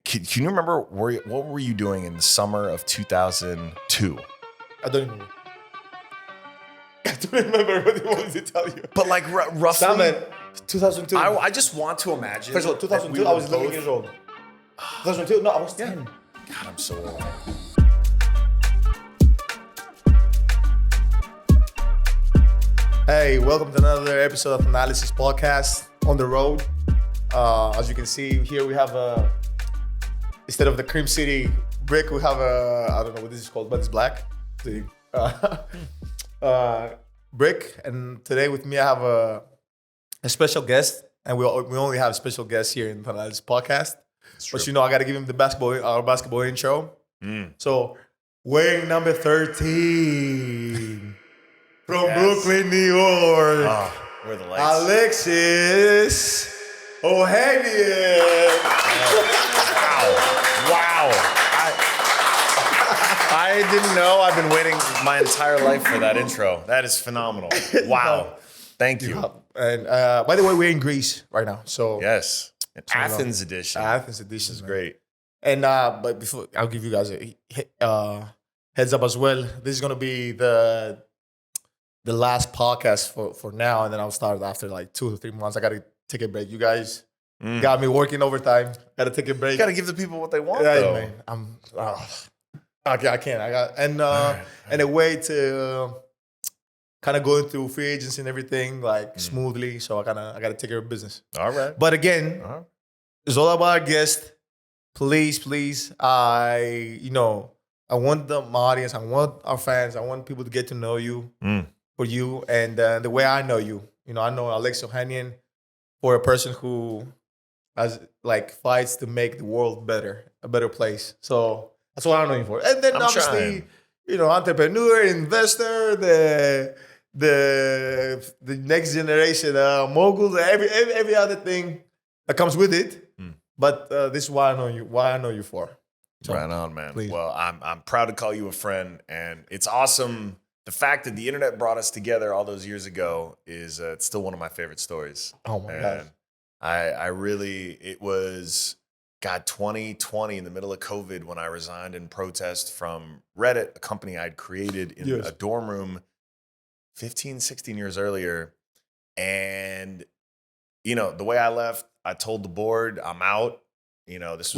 Can you remember what were you doing in the summer of 2002? I don't remember. I don't remember what he wanted to tell you. But like roughly. Summer 2002. I just want to imagine. First of all, 2002, I was 11 years old. 2002? No, I was 10. God, I'm so old. Hey, welcome to another episode of Thanalysis podcast on the road. As you can see here, we have instead of the Cream City brick, we have I don't know what this is called, but it's black. Brick. And today with me, I have a special guest, and we only have special guests here in the Thanalysis podcast. But you know, I got to give him our basketball intro. So wearing number 13 from Brooklyn, New York, Where the lights? Alexis Ohanian. Wow. I didn't know. I've been waiting my entire life for that intro. That is phenomenal. Wow. Thank you. And by the way, we're in Greece right now. So Yes. Athens edition. Athens edition This is great. And but before, I'll give you guys a heads up as well. This is gonna be the last podcast for now, and then I'll start after like 2 to 3 months. I gotta take a break. You guys got me working overtime. Gotta take a break. You gotta give the people what they want, Yeah, though. man. I can't. I got and a way to kind of going through free agency and everything like smoothly. So I gotta take care of business. All right. But again, it's all about our guest. Please. I want my audience. I want our fans. I want people to get to know you for you and the way I know you. You know, I know Alexis Ohanian for a person who has fights to make the world better, a better place. So that's what I know you for. And then obviously, entrepreneur, investor, the next generation mogul, every other thing that comes with it. But this is why I know you. Why I know you for. So, right on, man. Please. Well, I'm proud to call you a friend, and it's awesome. The fact that the internet brought us together all those years ago is it's still one of my favorite stories. Oh my God. It was 2020 in the middle of COVID when I resigned in protest from Reddit, a company I'd created in a dorm room 15, 16 years earlier. And, the way I left, I told the board I'm out. That's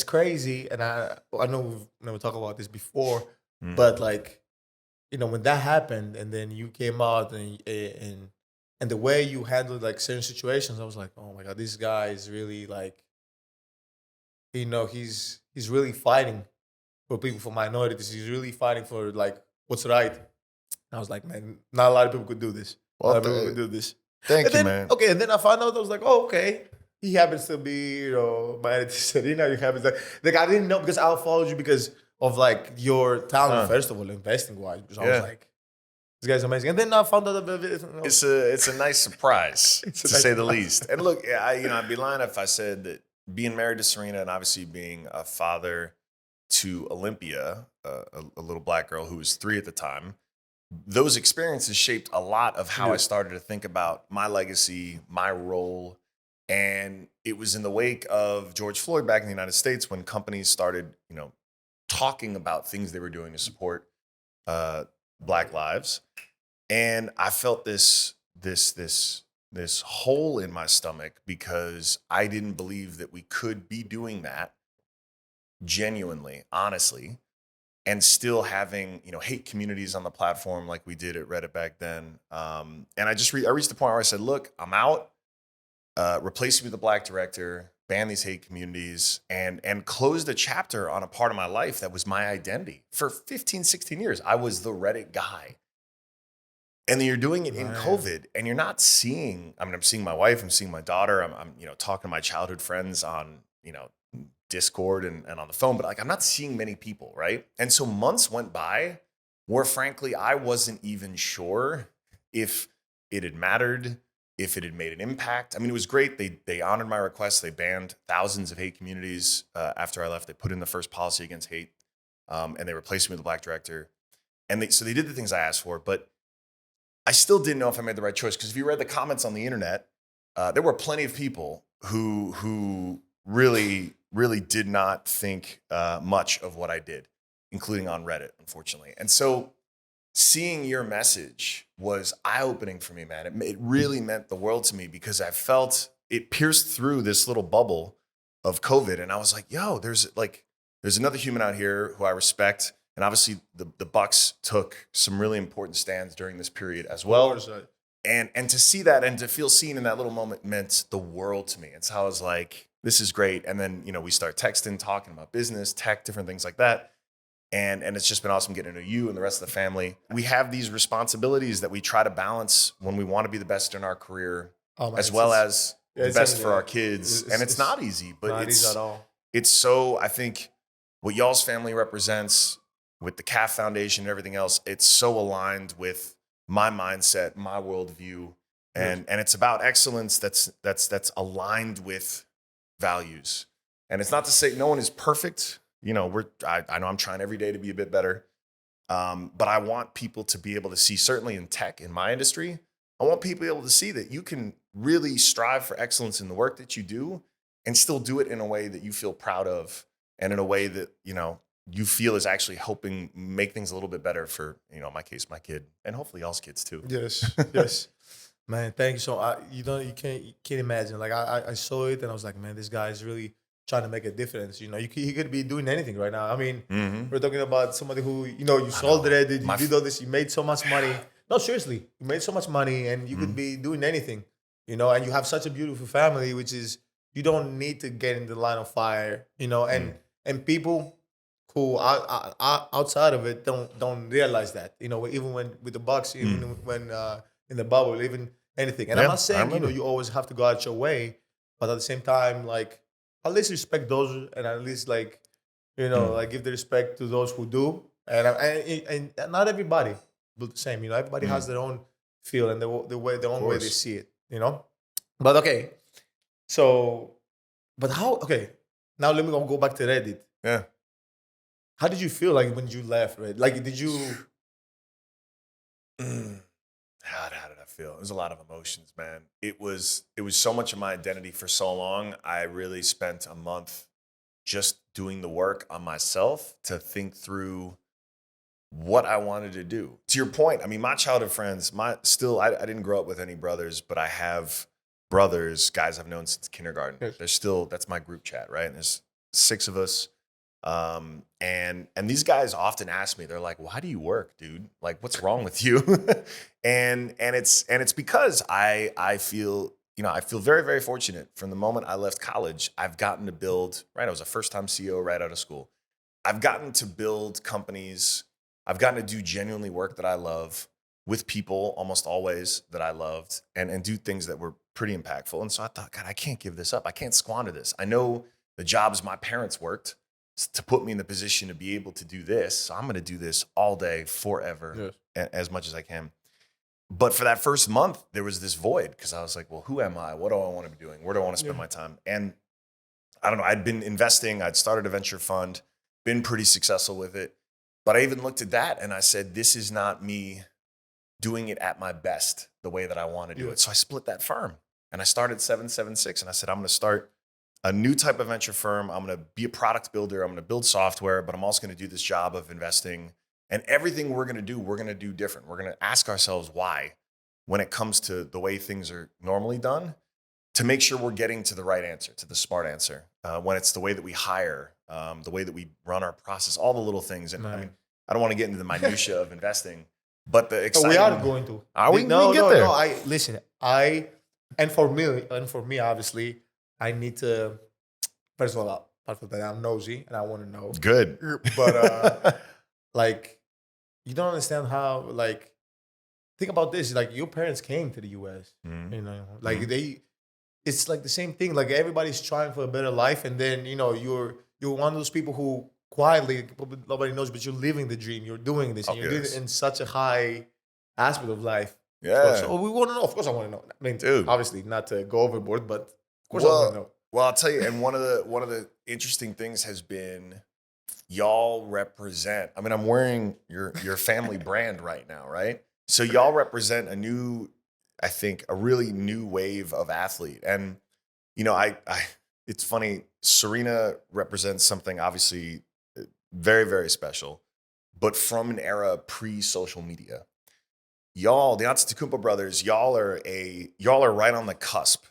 crazy. And I know we've never talked about this before, but when that happened and then you came out and the way you handled certain situations, I was like, oh my God, this guy is really he's really fighting for people, for minorities. He's really fighting for what's right. And I was like, man, not a lot of people could do this. Thank you, man. Okay, and then I found out, I was like, oh, okay. He happens to be, married to Serena. He happens I didn't know because I followed you because of your talent, first of all, investing wise. So I was like, this guy's amazing. And then I found out that it's a nice surprise, to say the least. And look, I'd be lying if I said that being married to Serena and obviously being a father to Olympia, a little black girl who was 3 at the time, those experiences shaped a lot of how I started to think about my legacy, my role. And it was in the wake of George Floyd back in the United States when companies started, talking about things they were doing to support Black lives. And I felt this hole in my stomach because I didn't believe that we could be doing that genuinely, honestly, and still having, hate communities on the platform like we did at Reddit back then. And I reached the point where I said, look, I'm out. Replace me with a black director, ban these hate communities, and closed a chapter on a part of my life that was my identity. For 15, 16 years, I was the Reddit guy. And then you're doing it in COVID, and you're not seeing, I'm seeing my wife, I'm seeing my daughter, I'm talking to my childhood friends on, Discord and on the phone, but I'm not seeing many people, right? And so months went by where frankly, I wasn't even sure if it had mattered, if it had made an impact. It was great. They honored my request. They banned thousands of hate communities after I left. They put in the first policy against hate, and they replaced me with a black director. And so they did the things I asked for, but I still didn't know if I made the right choice. Because if you read the comments on the internet, there were plenty of people who really did not think much of what I did, including on Reddit, unfortunately. And so seeing your message was eye-opening for me, man. It really meant the world to me because I felt it pierced through this little bubble of COVID. And I was like, yo, there's another human out here who I respect. And obviously the Bucks took some really important stands during this period as well. And to see that and to feel seen in that little moment meant the world to me. And so I was like, this is great. And then, we start texting, talking about business, tech, different things like that. And it's just been awesome getting to know you and the rest of the family. We have these responsibilities that we try to balance when we want to be the best in our career, as well as the best for our kids. And it's not easy, but not easy at all. It's so, I think what y'all's family represents with the CAF Foundation and everything else, it's so aligned with my mindset, my worldview. And it's about excellence that's aligned with values. And it's not to say no one is perfect. I know I'm trying every day to be a bit better. But I want people to be able to see, certainly in tech, in my industry, I want people to be able to see that you can really strive for excellence in the work that you do and still do it in a way that you feel proud of and in a way that, you feel is actually helping make things a little bit better for, in my case, my kid, and hopefully y'all's kids too. Yes, yes. Man, thank you. So you can't imagine. Like I saw it and I was like, man, this guy is really trying to make a difference. He could be doing anything right now. I mean, we're talking about somebody who, you sold it, you did all this, you made so much money. No, seriously, you made so much money and you could be doing anything, and you have such a beautiful family, which is, you don't need to get in the line of fire, and people who are outside of it don't realize that, even when with the Bucks, even when in the bubble, even anything. And I'm not saying, you always have to go out your way, but at the same time, like, at least respect those, and at least like give the respect to those who do, and not everybody do the same. Everybody has their own feel and their own way they see it. But okay, so how? Okay, now let me go back to Reddit. Yeah. How did you feel like when you left? Right? Like, did you? How did I feel? It was a lot of emotions, man. It was so much of my identity for so long. I really spent a month just doing the work on myself to think through what I wanted to do. To your point, I mean, my childhood friends, I didn't grow up with any brothers, but I have brothers, guys I've known since kindergarten. Yes. That's my group chat, right? And there's 6 of us. And these guys often ask me, they're like, why do you work, dude? Like, what's wrong with you? and it's because I feel very, very fortunate. From the moment I left college, I've gotten to build, right? I was a first-time CEO right out of school. I've gotten to build companies. I've gotten to do genuinely work that I love with people almost always that I loved and do things that were pretty impactful. And so I thought, God, I can't give this up. I can't squander this. I know the jobs my parents worked to put me in the position to be able to do this. So I'm going to do this all day, forever, as much as I can. But for that first month, there was this void because I was like, well, who am I? What do I want to be doing? Where do I want to spend my time? And I don't know. I'd been investing. I'd started a venture fund, been pretty successful with it. But I even looked at that and I said, this is not me doing it at my best the way that I want to do it. So I split that firm and I started 776 and I said, I'm going to start a new type of venture firm. I'm going to be a product builder. I'm going to build software, but I'm also going to do this job of investing. And everything we're going to do different. We're going to ask ourselves why when it comes to the way things are normally done to make sure we're getting to the right answer, to the smart answer. When it's the way that we hire, the way that we run our process, all the little things. And I mean, I don't want to get into the minutia of investing, but the exciting. We are going to. Are we? No, get there. No. And for me, obviously, I need to. First of all, apart from that, I'm nosy and I want to know. Good, but like, you don't understand how. Like, think about this. Like, your parents came to the U.S. Like it's like the same thing. Like, everybody's trying for a better life, and then you're one of those people who quietly, nobody knows, but you're living the dream. You're doing this, and you're doing it in such a high aspect of life. Yeah. So we want to know. Of course, I want to know. I mean, dude, obviously not to go overboard, but of course I want to know. Well, I'll tell you. And one of the interesting things has been y'all represent. I mean, I'm wearing your family brand right now, right? So y'all represent I think, a really new wave of athlete. And I it's funny. Serena represents something obviously very, very special, but from an era pre-social media. Y'all, the Antetokounmpo brothers, y'all are right on the cusp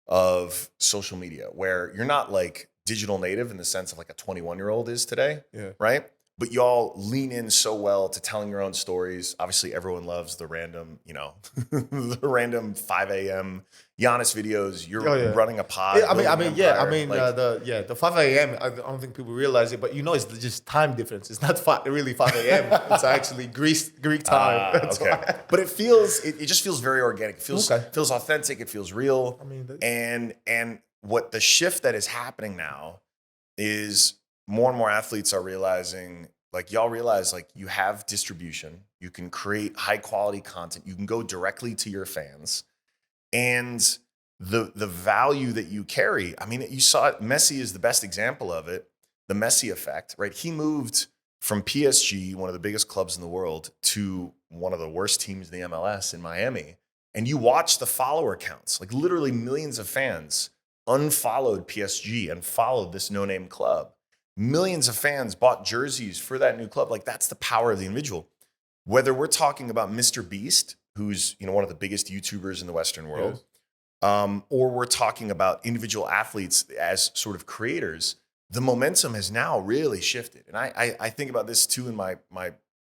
of social media, where you're not like digital native in the sense of like a 21-year-old is today, right? But y'all lean in so well to telling your own stories. Obviously, everyone loves the random, the random 5 a.m. Giannis videos. You're running a pod. Yeah, the 5 a.m. I don't think people realize it, but it's just time difference. It's not really 5 a.m. It's actually Greek time. That's Okay, why. but it just feels very organic. It feels authentic. It feels real. And what the shift that is happening now is more and more athletes are realizing, like y'all realize, like you have distribution, you can create high quality content, you can go directly to your fans, and the value that you carry. I mean, you saw it. Messi is the best example of it. The Messi effect, right? He moved from PSG, one of the biggest clubs in the world, to one of the worst teams in the MLS in Miami. And you watch the follower counts, like literally millions of fans unfollowed PSG and followed this no-name club. Millions of fans bought jerseys for that new club. Like, that's the power of the individual. Whether we're talking about Mr. Beast, who's one of the biggest YouTubers in the Western world, or we're talking about individual athletes as sort of creators, the momentum has now really shifted. And I think about this too in my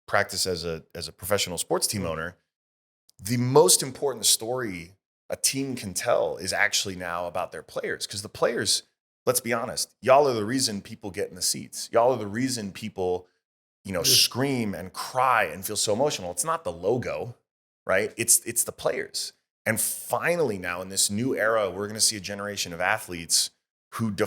practice as a professional sports team owner. The most important story a team can tell is actually now about their players, because the players, let's be honest, y'all are the reason people get in the seats. Y'all are the reason people, scream and cry and feel so emotional. It's not the logo, right? It's the players. And finally now in this new era, we're going to see a generation of athletes who they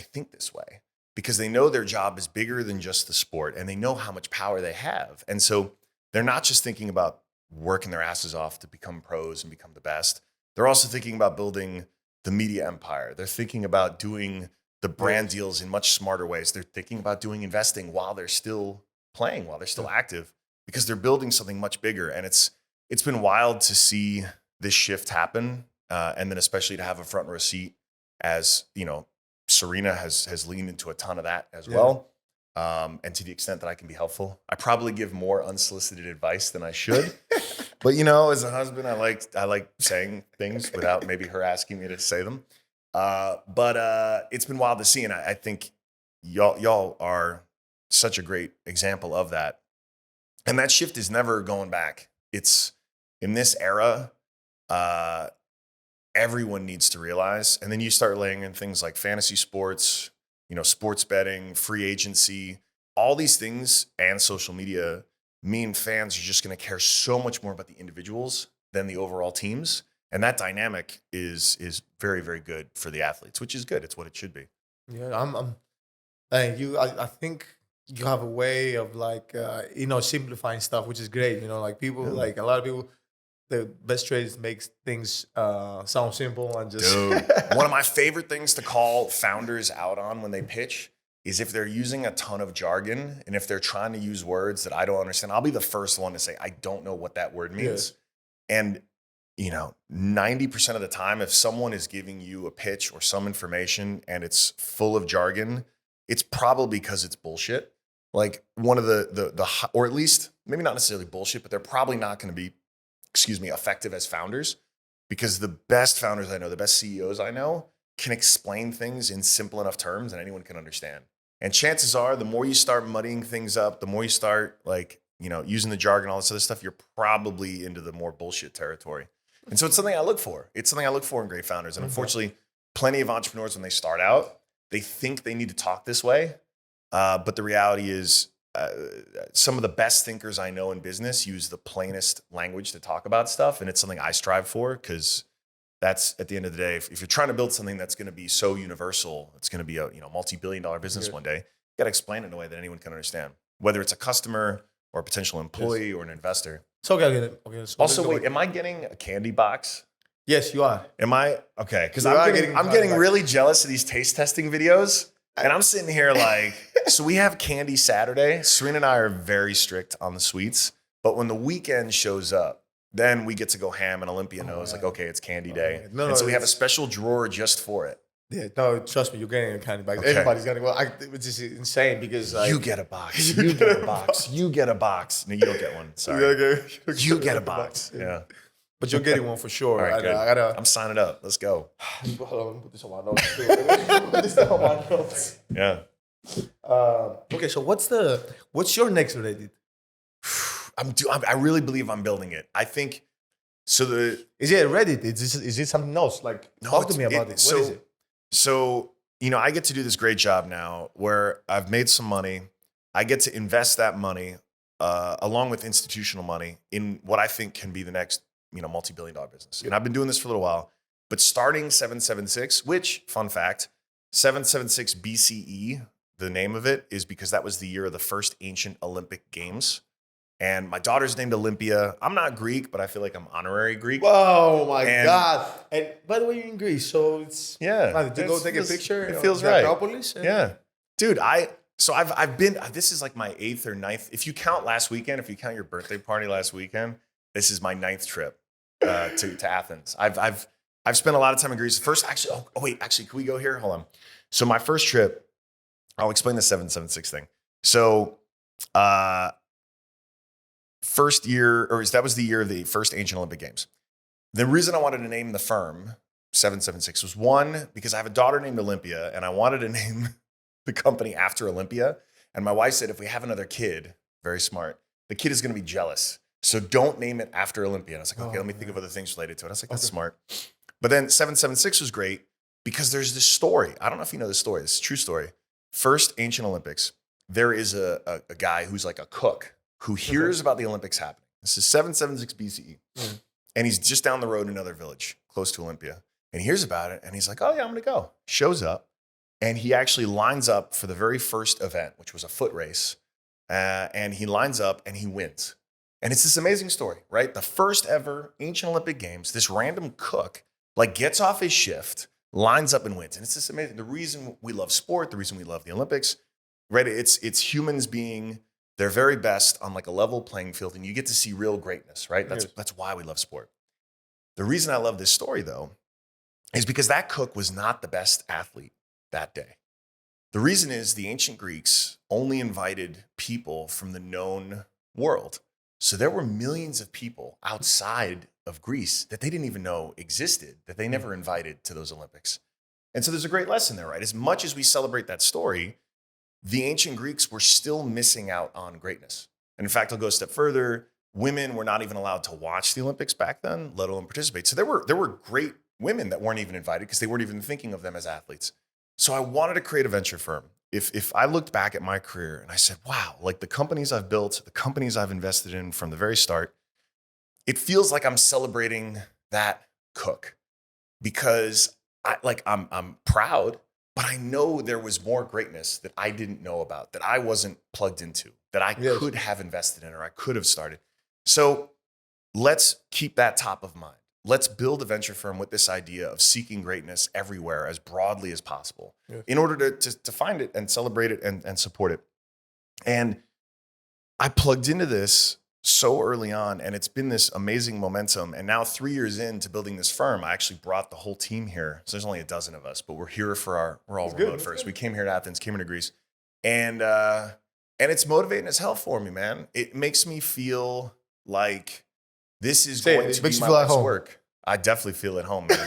think this way because they know their job is bigger than just the sport and they know how much power they have. And so they're not just thinking about working their asses off to become pros and become the best. They're also thinking about building the media empire. They're thinking about doing the brand deals in much smarter ways. They're thinking about doing investing while they're still playing, while they're still active, because they're building something much bigger. And it's been wild to see this shift happen. And then especially to have a front row seat as, Serena has leaned into a ton of that as well. And to the extent that I can be helpful, I probably give more unsolicited advice than I should. But as a husband, I like saying things without maybe her asking me to say them. But it's been wild to see, and I think y'all are such a great example of that. And that shift is never going back. It's in this era, everyone needs to realize. And then you start laying in things like fantasy sports, sports betting, free agency, all these things, and social media mean fans are just going to care so much more about the individuals than the overall teams. And that dynamic is very, very good for the athletes, which is good. It's what it should be. Yeah, thank you. I think you have a way of simplifying stuff, which is great. Like people, like a lot of people, the best trades makes things sound simple and just. Dude, one of my favorite things to call founders out on when they pitch is if they're using a ton of jargon and if they're trying to use words that I don't understand. I'll be the first one to say, I don't know what that word means. Yeah. And 90% of the time, if someone is giving you a pitch or some information and it's full of jargon, it's probably because it's bullshit. Like one of the or at least maybe not necessarily bullshit, but they're probably not going to be, effective as founders, because the best founders I know, the best CEOs I know, can explain things in simple enough terms that anyone can understand. And chances are, the more you start muddying things up, the more you start using the jargon, all this other stuff, you're probably into the more bullshit territory. And so it's something I look for. It's something I look for in great founders. And unfortunately, plenty of entrepreneurs, when they start out, they think they need to talk this way. But the reality is, some of the best thinkers I know in business use the plainest language to talk about stuff. And it's something I strive for, because that's, at the end of the day, if you're trying to build something that's going to be so universal, it's going to be a multi-billion-dollar business one day, you got to explain it in a way that anyone can understand, whether it's a customer or a potential employee or an investor. So okay. So also, wait, am I getting a candy box? Yes, you are. Am I? Okay, because I'm getting really jealous of these taste testing videos. And I'm sitting here like, so we have candy Saturday. Serena and I are very strict on the sweets. But when the weekend shows up, then we get to go ham, and Olympia knows, okay, it's candy day. So we have a special drawer just for it. Yeah, no, trust me, you're getting a candy box. Okay. Everybody's getting which is insane because like, You get a box. You get a box. You get a box. No, you don't get one. Sorry. You get a box. Yeah. But you're getting one for sure. All right, And, good. I gotta I'm signing up. Let's go. hold on, let me put this on my notes too. Put this on my notes. Yeah. Okay, so what's your next Reddit? I really believe I'm building it. I think so. Is it Reddit? Is it something else? Like, talk to me about it. What is it? So, I get to do this great job now where I've made some money. I get to invest that money along with institutional money in what I think can be the next, multi-billion-dollar business. And I've been doing this for a little while. But starting 776, which, fun fact, 776 BCE, the name of it is because that was the year of the first ancient Olympic Games. And my daughter's named Olympia. I'm not Greek, but I feel like I'm honorary Greek. Whoa, my God. And by the way, you're in Greece, so it's... Yeah. Did you go take a picture? It feels right. Acropolis? Yeah. Dude, I've been, this is like my 8th or 9th. If you count last weekend, if you count your birthday party last weekend, this is my 9th trip to Athens. I've spent a lot of time in Greece. First, actually, actually, can we go here? Hold on. So my first trip, I'll explain the 776 thing. So, that was the year of the first ancient Olympic Games. The reason I wanted to name the firm 776 was one, because I have a daughter named Olympia and I wanted to name the company after Olympia. And my wife said, if we have another kid, very smart, the kid is going to be jealous. So don't name it after Olympia. And I was like, okay, let me think of other things related to it. I was like, that's smart. But then 776 was great because there's this story. I don't know if you know this story. This is a true story. First ancient Olympics, there is a guy who's like a cook who hears about the Olympics happening. This is 776 BCE. Mm. And he's just down the road in another village close to Olympia. And he hears about it and he's like, oh yeah, I'm gonna go. Shows up and he actually lines up for the very first event, which was a foot race. And he lines up and he wins. And it's this amazing story, right? The first ever ancient Olympic Games, this random cook like gets off his shift, lines up and wins. And it's this amazing, the reason we love sport, the reason we love the Olympics, right? It's humans being their very best on like a level playing field, and you get to see real greatness, right? That's why we love sport. The reason I love this story, though, is because that cook was not the best athlete that day. The reason is the ancient Greeks only invited people from the known world. So there were millions of people outside of Greece that they didn't even know existed, that they never invited to those Olympics. And so there's a great lesson there, right? As much as we celebrate that story, the ancient Greeks were still missing out on greatness. And in fact, I'll go a step further. Women were not even allowed to watch the Olympics back then, let alone participate. So there were great women that weren't even invited because they weren't even thinking of them as athletes. So I wanted to create a venture firm. If I looked back at my career and I said, wow, like the companies I've built, the companies I've invested in from the very start, it feels like I'm celebrating that cook because I'm proud. But I know there was more greatness that I didn't know about, that I wasn't plugged into, that I could have invested in or I could have started. So let's keep that top of mind. Let's build a venture firm with this idea of seeking greatness everywhere as broadly as possible in order to find it and celebrate it and support it. And I plugged into this so early on, and it's been this amazing momentum. And now 3 years into building this firm, I actually brought the whole team here. So there's only a dozen of us, but we're here we're all remote first. We came here to Athens, came here to Greece. And it's motivating as hell for me, man. It makes me feel like this is going to be my life's work. I definitely feel at home, man.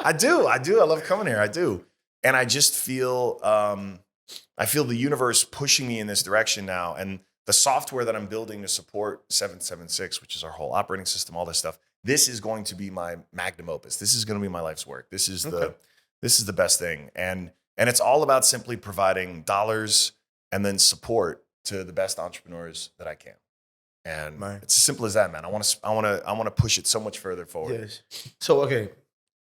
I do. I love coming here. I do. And I just feel, I feel the universe pushing me in this direction now. And the software that I'm building to support 776, which is our whole operating system, all this stuff, this is going to be my magnum opus. This is going to be my life's work. This is the best thing. And it's all about simply providing dollars and then support to the best entrepreneurs that I can. And it's as simple as that, man. I want to push it so much further forward. Yes. So okay,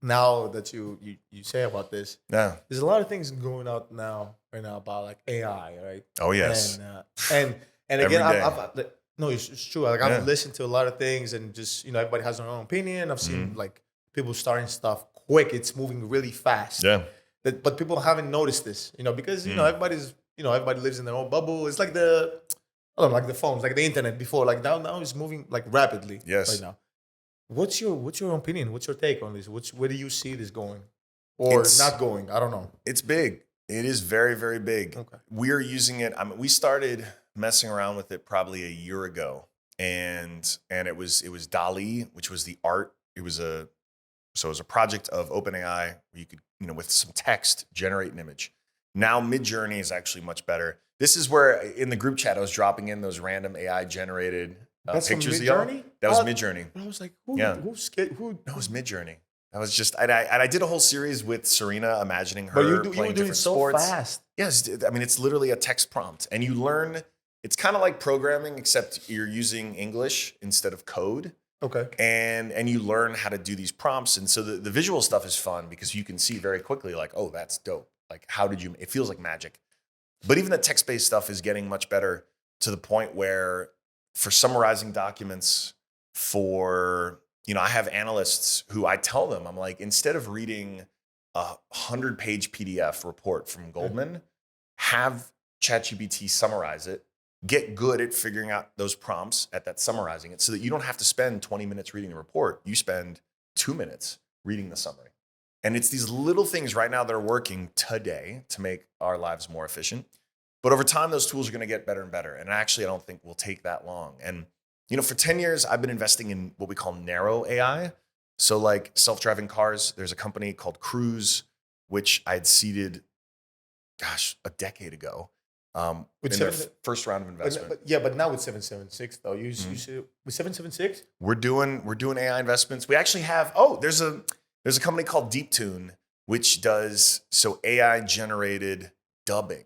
now that you say about this, there's a lot of things going out right now about like AI, right? Oh yes. And again, no, it's true. Like I've listened to a lot of things, and just everybody has their own opinion. I've seen like people starting stuff quick. It's moving really fast. Yeah. But people haven't noticed this, because everybody lives in their own bubble. It's like the phones, like the internet before. Like now it's moving like rapidly. Yes. Right now. What's your opinion? What's your take on this? Where do you see this going? or not going? I don't know. It's big. It is very, very big. Okay. We're using it. I mean, we started messing around with it probably a year ago, and it was DALL-E, which was the art. It was a project of OpenAI where you could, with some text, generate an image. Now Midjourney is actually much better. This is where in the group chat I was dropping in those random AI generated pictures. Midjourney? That was Midjourney. I was like, Who? That was Midjourney. I was just, I did a whole series with Serena, imagining her playing different sports. So fast. Yes, I mean, it's literally a text prompt, and you learn. It's kind of like programming, except you're using English instead of code. Okay. And you learn how to do these prompts, and so the visual stuff is fun because you can see very quickly, like, oh, that's dope. Like, how did you? It feels like magic. But even the text-based stuff is getting much better to the point where, for summarizing documents, I have analysts who I tell them, I'm like, instead of reading a 100-page PDF report from Goldman, have ChatGPT summarize it, get good at figuring out those prompts at that summarizing it so that you don't have to spend 20 minutes reading the report. You spend 2 minutes reading the summary. And it's these little things right now that are working today to make our lives more efficient. But over time, those tools are going to get better and better. And actually, I don't think will take that long. And for 10 years, I've been investing in what we call narrow AI. So like self-driving cars, there's a company called Cruise, which I had seeded, a decade ago. In their first round of investment. But now with 776 though, you said with 776? We're doing AI investments. We actually have, there's a company called DeepTune, which does AI generated dubbing.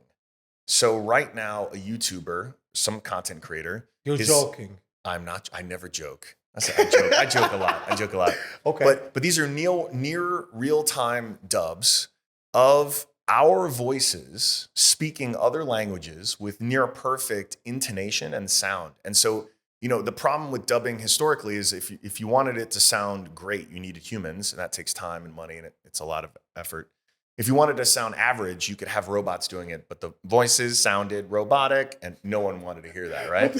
So right now, a YouTuber, some content creator. You're joking. I'm not. I never joke. I joke a lot. Okay. But these are near real time dubs of our voices speaking other languages with near perfect intonation and sound. And so, the problem with dubbing historically is if you wanted it to sound great, you needed humans, and that takes time and money, and it's a lot of effort. If you wanted to sound average, you could have robots doing it, but the voices sounded robotic, and no one wanted to hear that, right?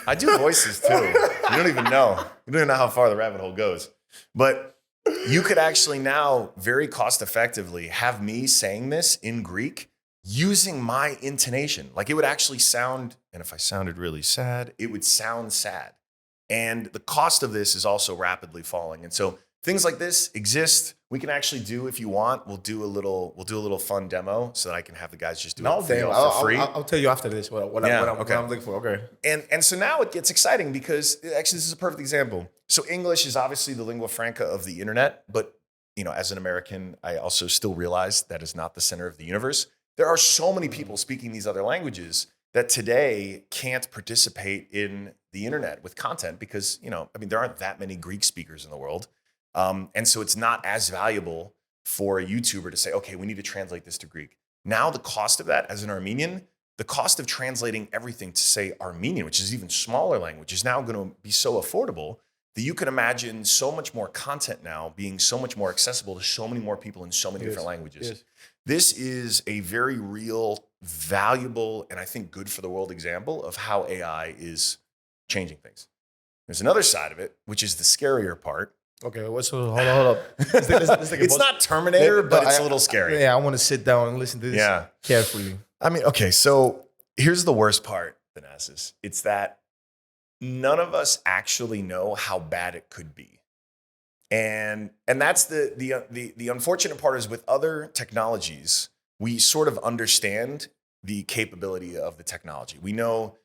I do voices too. You don't even know. You don't even know how far the rabbit hole goes. But you could actually now very cost effectively have me saying this in Greek using my intonation. Like it would actually sound, and if I sounded really sad, it would sound sad. And the cost of this is also rapidly falling. And so things like this exist. We can actually do, if you want, we'll do a little fun demo so that I can have the guys just do it for free. I'll tell you after this what I'm looking for. Okay. And so now it gets exciting because actually this is a perfect example. So English is obviously the lingua franca of the internet, but as an American, I also still realize that is not the center of the universe. There are so many people speaking these other languages that today can't participate in the internet with content because, there aren't that many Greek speakers in the world. And so it's not as valuable for a YouTuber to say, okay, we need to translate this to Greek. Now the cost of that as an Armenian, the cost of translating everything to say Armenian, which is even smaller language, is now going to be so affordable that you can imagine so much more content now being so much more accessible to so many more people in so many different languages. Yes. This is a very real, valuable, and I think good for the world example of how AI is changing things. There's another side of it, which is the scarier part. Okay, hold up. It's not Terminator, but it's a little scary. Yeah, I want to sit down and listen to this carefully. I mean, okay, so here's the worst part, Thanasis. It's that none of us actually know how bad it could be. And that's the unfortunate part is with other technologies, we sort of understand the capability of the technology. We know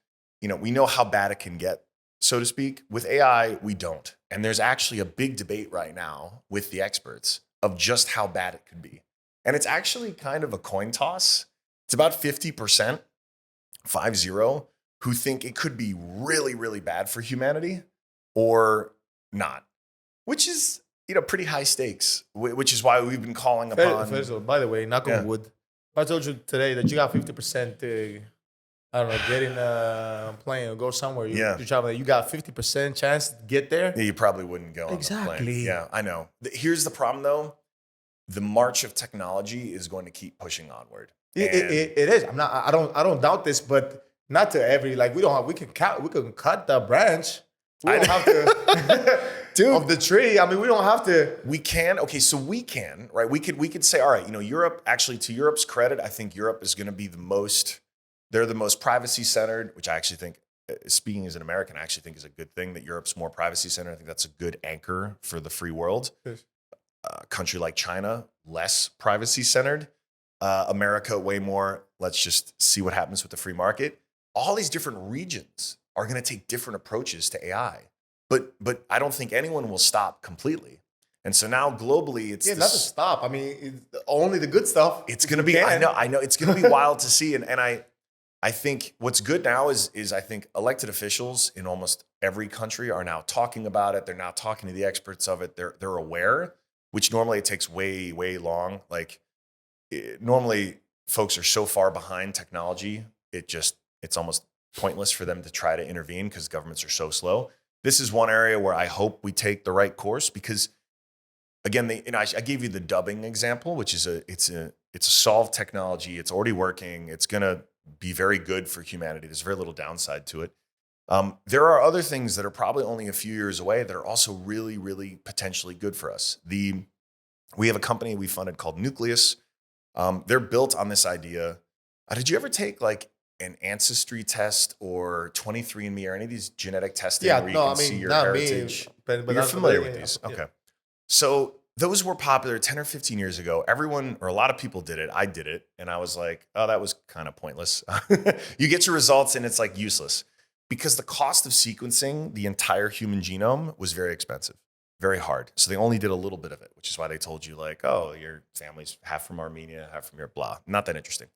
how bad it can get, so to speak. With AI, we don't. And there's actually a big debate right now with the experts of just how bad it could be. And it's actually kind of a coin toss. It's about 50%, 50, who think it could be really, really bad for humanity or not, which is, pretty high stakes, which is why we've been calling upon. By the way, knock on wood. If I told you today that you got 50%, I don't know, get in a plane or go somewhere. You're traveling. You got 50% chance to get there. Yeah, you probably wouldn't go on the plane. Yeah, I know. Here's the problem, though. The march of technology is going to keep pushing onward. It is. I don't doubt this, but not to every we can cut the branch. We don't have to. Dude. of the tree. I mean, we don't have to. We can. Okay, so we can, right? We could say, all right, Europe, actually, to Europe's credit, I think Europe is going to be they're the most privacy centered, which I actually think, speaking as an American, I actually think is a good thing that Europe's more privacy centered. I think that's a good anchor for the free world. Yes. A country like China, less privacy centered. America, way more, let's just see what happens with the free market. All these different regions are going to take different approaches to AI. But I don't think anyone will stop completely. And so now globally, it's not to stop. I mean, only the good stuff. It's going to be. I know. It's going to be wild to see. And I think what's good now is I think elected officials in almost every country are now talking about it. They're now talking to the experts of it. They're aware, which normally it takes way long. Like normally, folks are so far behind technology. It's almost pointless for them to try to intervene because governments are so slow. This is one area where I hope we take the right course because, again, I gave you the dubbing example, which is it's a solved technology. It's already working. It's going to be very good for humanity. There's very little downside to it. There are other things that are probably only a few years away that are also really, really potentially good for us. We have a company we funded called Nucleus. They're built on this idea. Did you ever take like an ancestry test or 23andMe or any of these genetic testing where you can see your heritage? But you're familiar with these. Yeah. Okay. So those were popular 10 or 15 years ago. Everyone, or a lot of people did it. I did it. And I was like, oh, that was kind of pointless. You get your results and it's like useless because the cost of sequencing the entire human genome was very expensive, very hard. So they only did a little bit of it, which is why they told you like, oh, your family's half from Armenia, half from your blah. Not that interesting.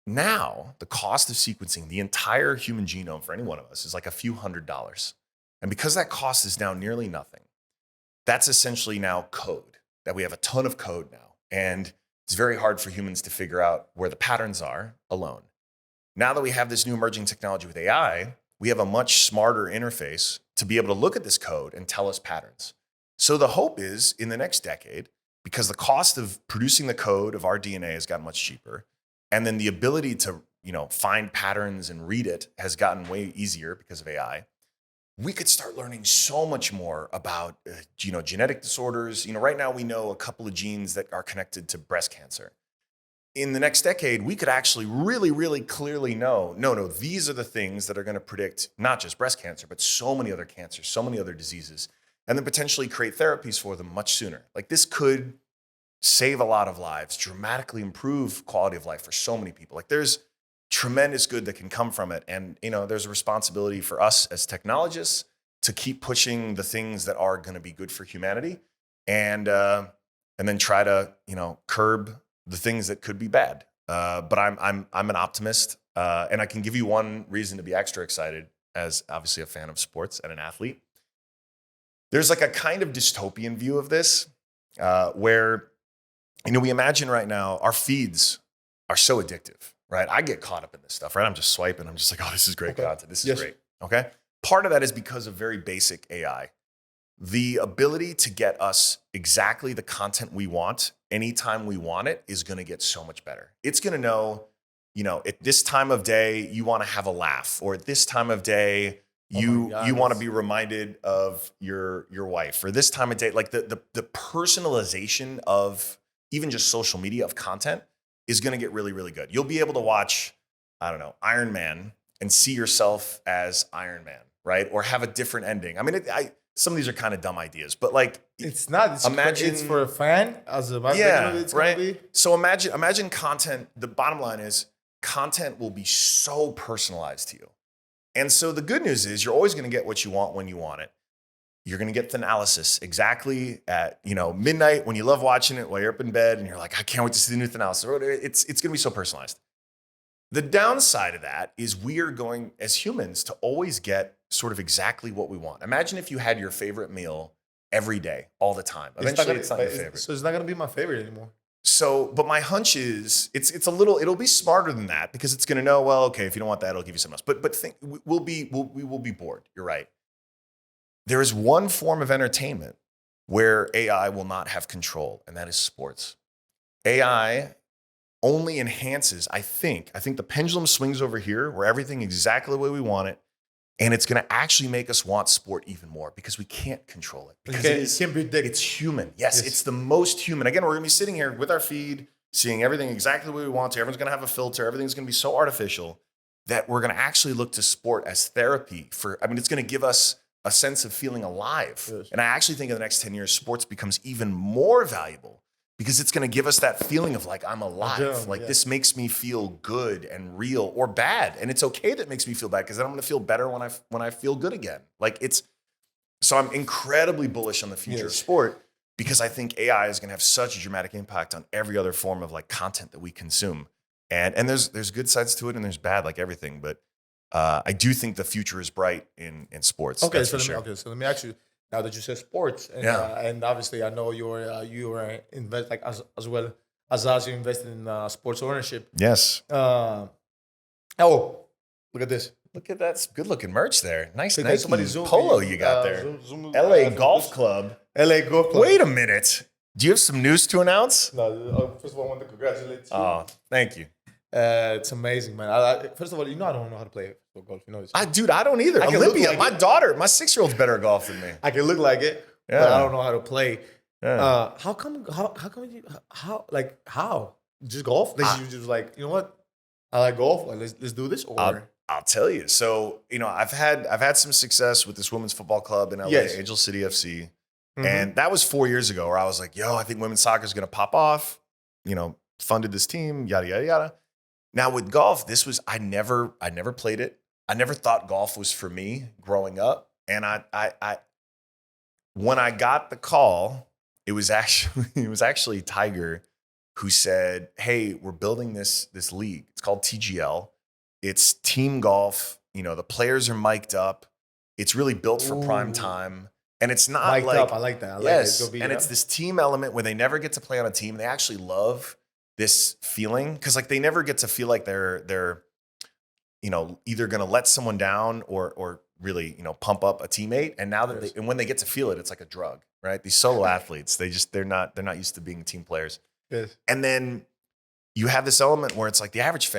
Now, the cost of sequencing the entire human genome for any one of us is like a few $100s. And because that cost is now nearly nothing, that's essentially now code, that we have a ton of code now. And it's very hard for humans to figure out where the patterns are alone. Now that we have this new emerging technology with AI, we have a much smarter interface to be able to look at this code and tell us patterns. So the hope is in the next decade, because the cost of producing the code of our DNA has gotten much cheaper, and then the ability to, find patterns and read it has gotten way easier because of AI. We could start learning so much more about, genetic disorders. Right now we know a couple of genes that are connected to breast cancer. In the next decade, we could actually really, really clearly know, no, these are the things that are going to predict not just breast cancer, but so many other cancers, so many other diseases, and then potentially create therapies for them much sooner. Like this could save a lot of lives, dramatically improve quality of life for so many people. Like there's tremendous good that can come from it. And, there's a responsibility for us as technologists to keep pushing the things that are going to be good for humanity and then try to, curb the things that could be bad. But I'm an optimist. And I can give you one reason to be extra excited as obviously a fan of sports and an athlete. There's like a kind of dystopian view of this where we imagine right now our feeds are so addictive, right? I get caught up in this stuff, right? I'm just swiping. I'm just like, oh, this is great content. This is great. Okay. Part of that is because of very basic AI. The ability to get us exactly the content we want anytime we want it is going to get so much better. It's going to know, at this time of day, you want to have a laugh, or at this time of day, you want to be reminded of your wife, or this time of day, like the personalization of even just social media of content is going to get really, really good. You'll be able to watch, Iron Man and see yourself as Iron Man, right? Or have a different ending. I mean, some of these are kind of dumb ideas, but like it's not. It's for a fan as a it's right. Be. So imagine content. The bottom line is content will be so personalized to you, and so the good news is you're always going to get what you want when you want it. You're going to get Thanalysis exactly at midnight when you love watching it while you're up in bed and you're like, I can't wait to see the new Thanalysis. It's going to be so personalized. The downside of that is we are going as humans to always get sort of exactly what we want. Imagine if you had your favorite meal every day, all the time. Eventually, it's not your favorite. So it's not going to be my favorite anymore. So, but my hunch is it'll be smarter than that because it's going to know, well, okay, if you don't want that, it'll give you something else. But we will be bored. You're right. There is one form of entertainment where AI will not have control, and that is sports. AI only enhances, I think the pendulum swings over here where everything exactly the way we want it. And it's going to actually make us want sport even more because we can't control it. Because it's human. Yes, it's the most human. Again, we're going to be sitting here with our feed, seeing everything exactly the way we want to. Everyone's going to have a filter. Everything's going to be so artificial that we're going to actually look to sport as therapy it's going to give us a sense of feeling alive. Yes. And I actually think in the next 10 years, sports becomes even more valuable because it's going to give us that feeling of like, I'm alive. This makes me feel good and real or bad. And it's okay that it makes me feel bad because then I'm going to feel better when I feel good again. So I'm incredibly bullish on the future of sport because I think AI is going to have such a dramatic impact on every other form of like content that we consume. And there's good sides to it and there's bad, like everything. But I do think the future is bright in sports. Okay, so let me ask you. Now that you said sports, and obviously I know you are invest like as well as us. You invested in sports ownership. Yes. Look at this. Look at that good looking merch there. Nice polo you got there. LA Golf Club. LA Golf Club. Wait a minute. Do you have some news to announce? No. First of all, I want to congratulate you. Oh, thank you. It's amazing, man. First of all, I don't know how to play golf. You know this. I don't either. Olympia, my daughter, my 6-year-old's better at golf than me. I can look like it, but I don't know how to play. Yeah. How come just golf? You just like, you know what? I like golf. Like, let's do this. Or I'll tell you. So, I've had some success with this women's football club in LA, Angel City FC. Mm-hmm. And that was 4 years ago where I was like, I think women's soccer is going to pop off. Funded this team, yada, yada, yada. Now with golf, I never played it. I never thought golf was for me growing up. And when I got the call, it was actually Tiger who said, "Hey, we're building this league. It's called TGL. It's team golf. The players are mic'd up. It's really built for prime time. And it's not mic'd like up. I like that. It's this team element where they never get to play on a team. They actually love this feeling because they never get to feel like they're either going to let someone down or really pump up a teammate. And now that and when they get to feel it, it's like a drug, right? These solo athletes, they're not used to being team players. Yes. And then you have this element where it's like the average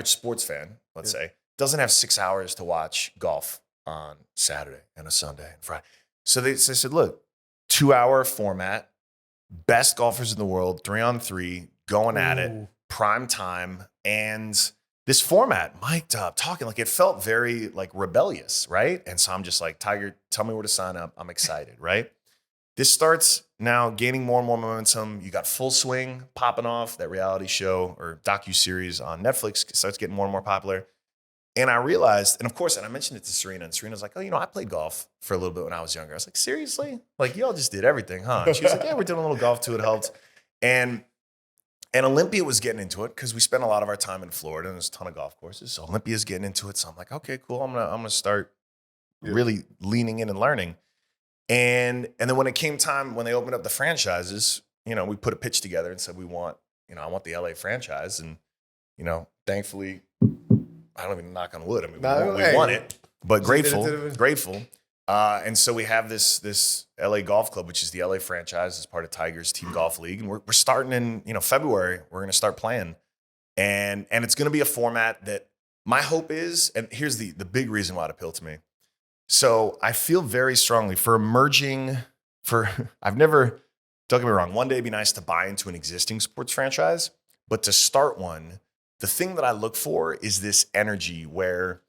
sports fan, let's say, doesn't have 6 hours to watch golf on Saturday and a Sunday and Friday. So they said, look, 2-hour format, best golfers in the world, 3-on-3, going at it, prime time, and this format, mic'd up, talking, like it felt very like rebellious, right? And so I'm just like, Tiger, tell me where to sign up. I'm excited, right? This starts now gaining more and more momentum. You got Full Swing popping off, that reality show or docuseries on Netflix starts getting more and more popular. And I realized, and of course, and I mentioned it to Serena, and Serena's like, I played golf for a little bit when I was younger. I was like, seriously? Like, y'all just did everything, huh? And she was like, yeah, we're doing a little golf too. It helped. And Olympia was getting into it because we spent a lot of our time in Florida and there's a ton of golf courses. So Olympia's getting into it. So I'm like, okay, cool. I'm gonna start really leaning in and learning. And then when it came time, when they opened up the franchises, we put a pitch together and said, I want the LA franchise. And, thankfully, I don't even knock on wood. I mean, we won it, but grateful. And so we have this LA Golf Club, which is the LA franchise as part of Tiger's Team Golf League. And we're starting in, February, we're going to start playing. And it's going to be a format that my hope is, and here's the big reason why it appealed to me. So I feel very strongly I've never, don't get me wrong, one day it'd be nice to buy into an existing sports franchise, but to start one, the thing that I look for is this energy where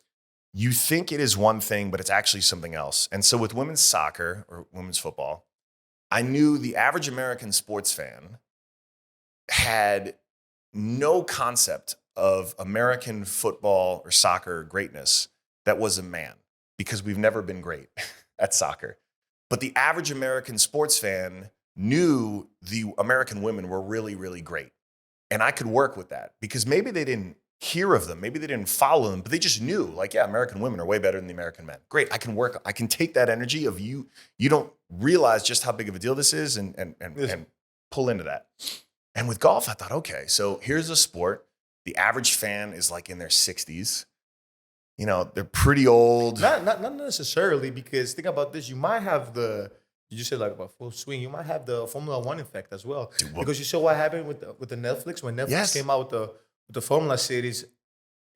you think it is one thing, but it's actually something else. And so with women's soccer or women's football, I knew the average American sports fan had no concept of American football or soccer greatness that was a man, because we've never been great at soccer. But the average American sports fan knew the American women were really, really great. And I could work with that because maybe they didn't hear of them, maybe they didn't follow them, but they just knew, like, yeah, American women are way better than the American men. Great, I can take that energy of you don't realize just how big of a deal this is and pull into that. And with golf, I thought, okay, so here's a sport. The average fan is like in their 60s. They're pretty old. Not necessarily, because think about this. You might have you just said like about Full Swing. You might have the Formula One effect as well. Because you saw what happened with the Netflix when Netflix came out with the Formula series.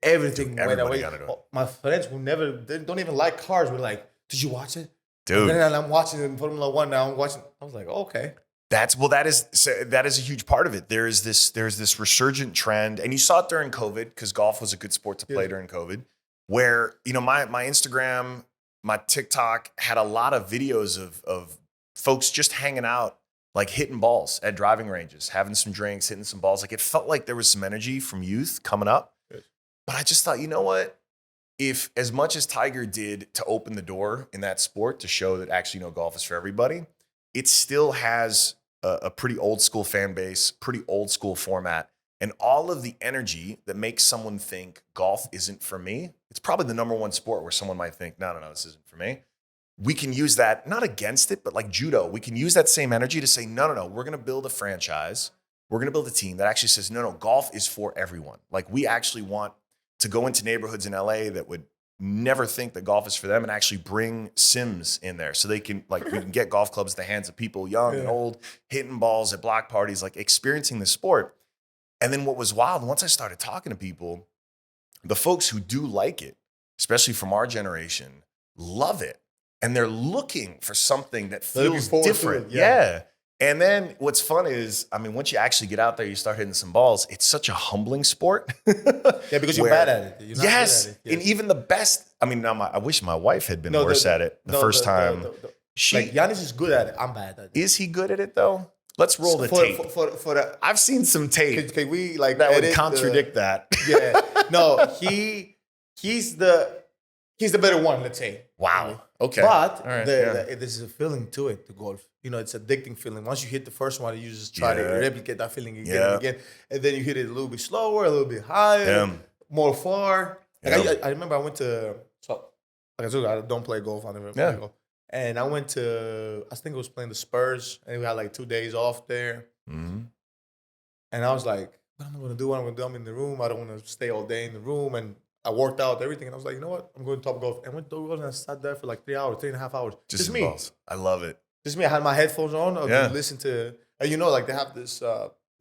everything Dude, went everybody away. got into it. My friends who they don't even like cars were like, "Did you watch it?" Dude. And then I'm watching in Formula One now. I'm watching. I was like, oh, "Okay." That is a huge part of it. There's this resurgent trend, and you saw it during COVID because golf was a good sport to play during COVID. Where my Instagram, my TikTok had a lot of videos of folks just hanging out, like hitting balls at driving ranges, having some drinks, hitting some balls. Like it felt like there was some energy from youth coming up. Yes. But I just thought, you know what? If as much as Tiger did to open the door in that sport to show that actually, golf is for everybody, it still has a pretty old school fan base, pretty old school format, and all of the energy that makes someone think golf isn't for me. It's probably the number one sport where someone might think, no, this isn't for me. We can use that, not against it, but like judo, we can use that same energy to say, no, we're going to build a franchise. We're going to build a team that actually says, no, golf is for everyone. Like we actually want to go into neighborhoods in LA that would never think that golf is for them and actually bring Sims in there so they can we can get golf clubs in the hands of people young and old, hitting balls at block parties, like experiencing the sport. And then what was wild, once I started talking to people, the folks who do like it, especially from our generation, love it. And they're looking for something that feels different. Yeah. And then what's fun is, once you actually get out there, you start hitting some balls, it's such a humbling sport. Yeah, because you're bad at it. You're not good at it. And even the best, I wish my wife had been worse at it the first time. Like Giannis is good at it. I'm bad at it. Is he good at it though? Let's roll the tape. I've seen some tape. Can we that would contradict that? Yeah. No, he's the better one, let's say. Wow. Okay. But there's a feeling to it, to golf. It's an addicting feeling. Once you hit the first one, you just try to replicate that feeling again and again. And then you hit it a little bit slower, a little bit higher, more far. Like I remember I went to, like I told you, I don't play golf. I never play golf. And I went to, I think it was playing the Spurs, and we had like 2 days off there. Mm-hmm. And I was like, what am I going to do? What am I going to do? I'm in the room. I don't want to stay all day in the room. And I worked out everything. And I was like, you know what? I'm going to Top Golf. And I went to Top Golf and I sat there for like 3 hours, 3.5 hours. Just me. Balls. I love it. Just me. I had my headphones on. I would listen to, and like they have this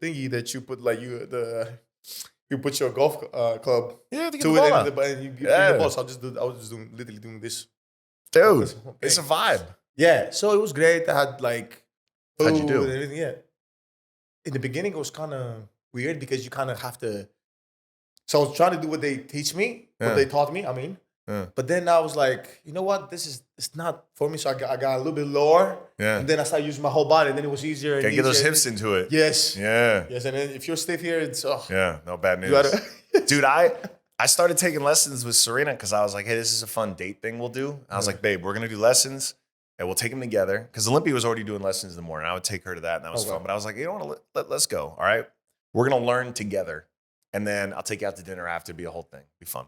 thingy that you put like you put your golf club to it and you give the ball. So I was just literally doing this. Dude, it's a vibe. Yeah. So it was great. I had like food How'd you do? And everything. Yeah. In the beginning, it was kind of weird because you kind of have to. So I was trying to do what they teach me, what they taught me. But then I was like, you know what? It's not for me. So I got a little bit lower. Yeah. And then I started using my whole body, and then it was easier. Gotta get those hips into it. Yes. Yeah. Yes. And then if you're stiff here, it's no bad news. Dude, I started taking lessons with Serena because I was like, hey, this is a fun date thing we'll do. I was like, babe, we're gonna do lessons and we'll take them together. Because Olympia was already doing lessons in the morning. I would take her to that, and that was fun. But I was like, you know what? Let's go. All right. We're gonna learn together. And then I'll take you out to dinner after. It'll be a whole thing. Be fun.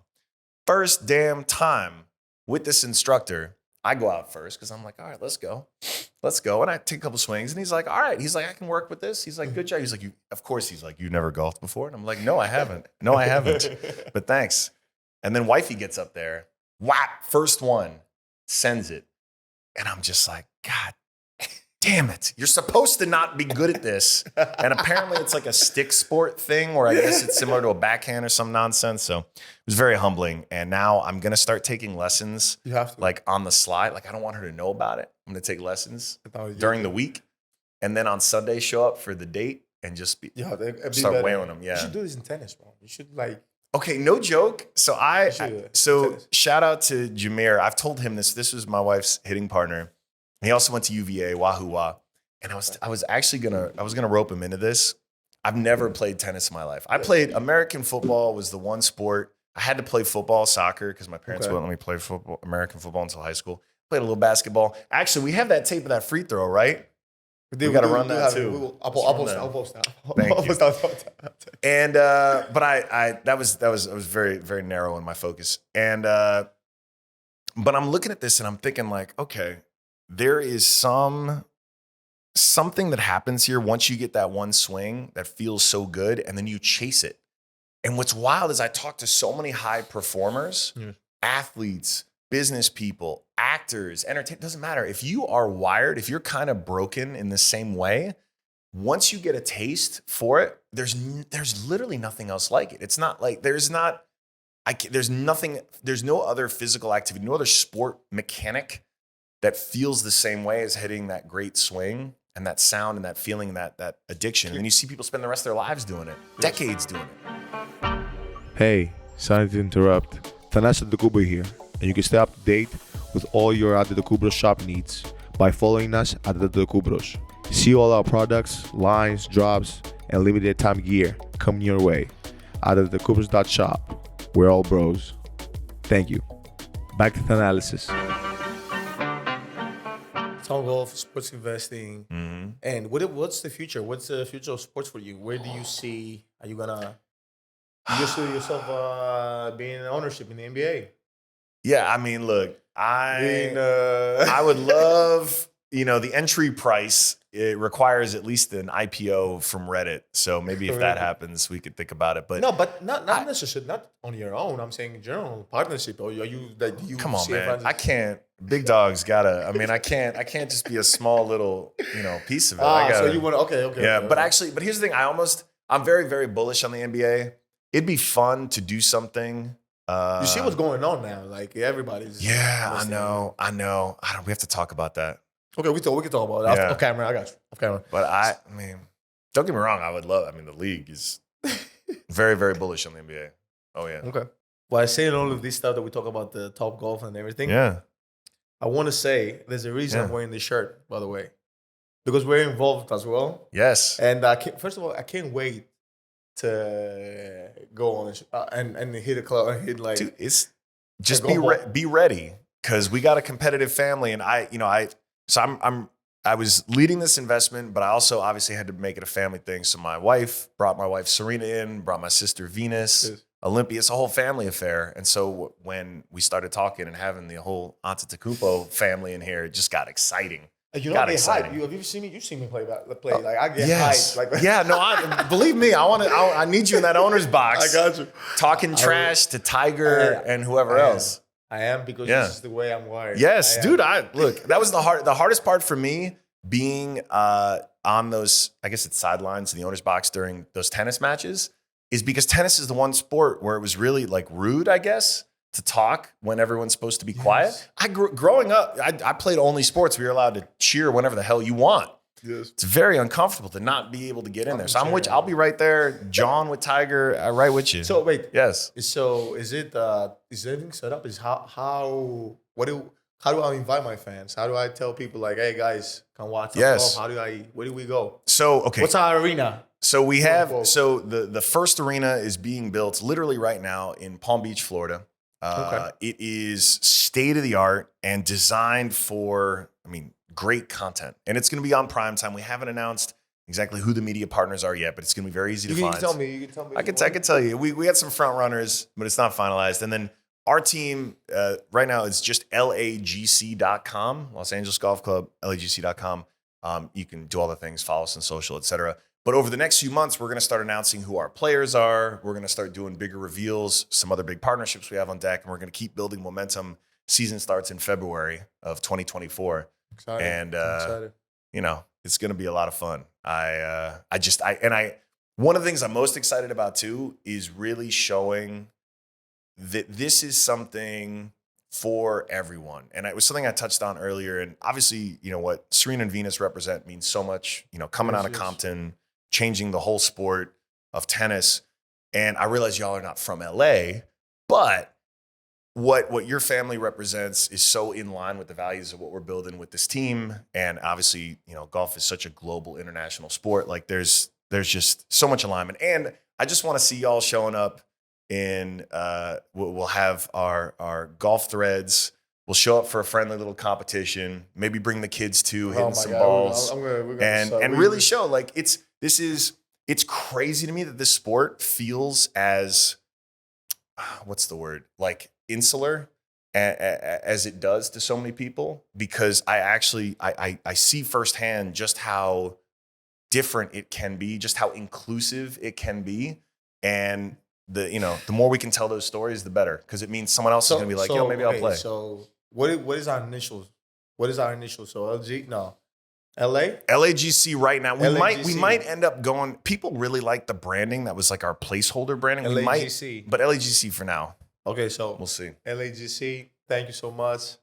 First damn time with this instructor, I go out first because I'm like, all right, let's go. Let's go. And I take a couple swings. And he's like, all right. He's like, I can work with this. He's like, good job. He's like, of course. He's like, you never golfed before? And I'm like, no, I haven't. No, I haven't. But thanks. And then wifey gets up there. Whap, first one, sends it. And I'm just like, God damn it. You're supposed to not be good at this. And apparently it's like a stick sport thing where I guess it's similar to a backhand or some nonsense. So it was very humbling. And now I'm going to start taking lessons like on the slide. Like I don't want her to know about it. I'm going to take lessons during the week. And then on Sunday, show up for the date and just start wailing them. Yeah. You should do this in tennis, bro. You should like. Okay, no joke. So shout out to Jameer. I've told him this. This was my wife's hitting partner. He also went to UVA, Wahoo Wah. And I was gonna rope him into this. I've never played tennis in my life. I played American football was the one sport. I had to play football, soccer, because my parents wouldn't let me play football, American football until high school. Played a little basketball. Actually, we have that tape of that free throw, right? We got to run that too. I'll post that. Thank you. And but I was very, very narrow in my focus. And but I'm looking at this and I'm thinking like, okay, there is something that happens here once you get that one swing that feels so good and then you chase it. And what's wild is I talk to so many high performers, athletes, business people, actors, entertainers, doesn't matter. If you are wired, if you're kind of broken in the same way, once you get a taste for it, there's literally nothing else like it. It's not like there's no other physical activity, no other sport mechanic that feels the same way as hitting that great swing and that sound and that feeling, that addiction. And then you see people spend the rest of their lives doing it, decades doing it. Hey, sorry to interrupt. Thanasis Antetokounmpo here, and you can stay up to date with all your Antetokounbros shop needs by following us at Antetokounbros. See all our products, lines, drops, and limited time gear coming your way at Antetokounbros.shop. We're all bros. Thank you. Back to Thanalysis. Talk golf, sports investing, and what's the future? What's the future of sports for you? Where do you see? Are you gonna? You see yourself being in ownership in the NBA? Yeah, I mean, look, I would love, the entry price. It requires at least an IPO from Reddit. So maybe if that happens, we could think about it. But but not necessarily, not on your own. I'm saying in general partnership. Or are you that you? Come on, man. I can't. Big dog's gotta. I mean, I can't just be a small little, piece of it. So you want to? Okay. Yeah, okay. But here's the thing. I'm very, very bullish on the NBA. It'd be fun to do something. You see what's going on now? Like everybody's. Yeah, I know. We have to talk about that. Okay, we can talk about it. Yeah. Off camera, I got you. Off camera. But I mean, don't get me wrong. The league is very, very bullish on the NBA. Oh yeah. Okay. Well, I say all of this stuff that we talk about the Top Golf and everything. Yeah. I want to say there's a reason I'm wearing this shirt, by the way, because we're involved as well. Yes. And first of all, I can't wait to go on and hit a club and hit like. Dude, it's just be ready because we got a competitive family, and I was leading this investment, but I also obviously had to make it a family thing. So brought my wife Serena in, brought my sister Venus. Yes. Olympia, it's a whole family affair. And so when we started talking and having the whole Antetokounmpo family in here, it just got exciting. You know, exciting. Have you seen me? You've seen me play. Like I get yes. hyped. Like yeah, believe me, I need you in that owner's box. I got you. Talking trash to Tiger and whoever else. I am because this is the way I'm wired. Yes, dude. Look, that was the hardest part for me being on those. I guess it's sidelines in the owner's box during those tennis matches. Is because tennis is the one sport where it was really like rude, I guess, to talk when everyone's supposed to be quiet. Growing up, I played only sports where you're allowed to cheer whenever the hell you want. Yes. It's very uncomfortable to not be able to get in there. So I'll be right there, John with Tiger, right with you. So wait, yes. So is everything set up? Is how do I invite my fans? How do I tell people like, hey guys, come watch? Yes. Where do we go? So okay, what's our arena? So we have the first arena is being built literally right now in Palm Beach, Florida. It is state of the art and designed for, great content. And it's going to be on prime time. We haven't announced exactly who the media partners are yet, but it's going to be very easy to find. You can tell me. I can tell you. We had some front runners, but it's not finalized. And then our team right now is just LAGC.com, Los Angeles Golf Club, LAGC.com. You can do all the things, follow us on social, etc. But over the next few months, we're going to start announcing who our players are. We're going to start doing bigger reveals, some other big partnerships we have on deck, and we're going to keep building momentum. Season starts in February of 2024. Excited. And, excited. It's going to be a lot of fun. One of the things I'm most excited about too is really showing that this is something for everyone. And it was something I touched on earlier. And obviously, what Serena and Venus represent means so much, coming out of Compton, changing the whole sport of tennis. And I realize y'all are not from LA, but what your family represents is so in line with the values of what we're building with this team. And obviously, golf is such a global international sport. Like there's just so much alignment. And I just want to see y'all showing up in, we'll have our golf threads. We'll show up for a friendly little competition, maybe bring the kids too, hitting some balls and really show like it's crazy to me that this sport feels as, what's the word? Like insular as it does to so many people, because I see firsthand just how different it can be, just how inclusive it can be. And the more we can tell those stories, the better, because it means someone else is going to be like, maybe I'll play. So what is our initials? What is our initials? So LA? LAGC right now. LAGC. We might end up going. People really like the branding. That was like our placeholder branding. LAGC. But LAGC for now. Okay, so We'll see. LAGC, thank you so much.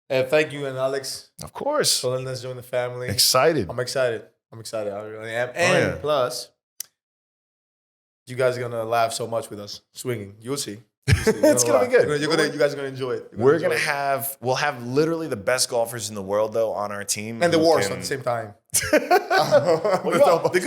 And thank you and Alex Of course. for letting us join the family. Excited. I'm excited. I really am. And plus, you guys are gonna laugh so much with us swinging. You'll see. It's gonna be good. You guys are gonna enjoy it. We'll have literally the best golfers in the world though on our team, and the worst at the same time. The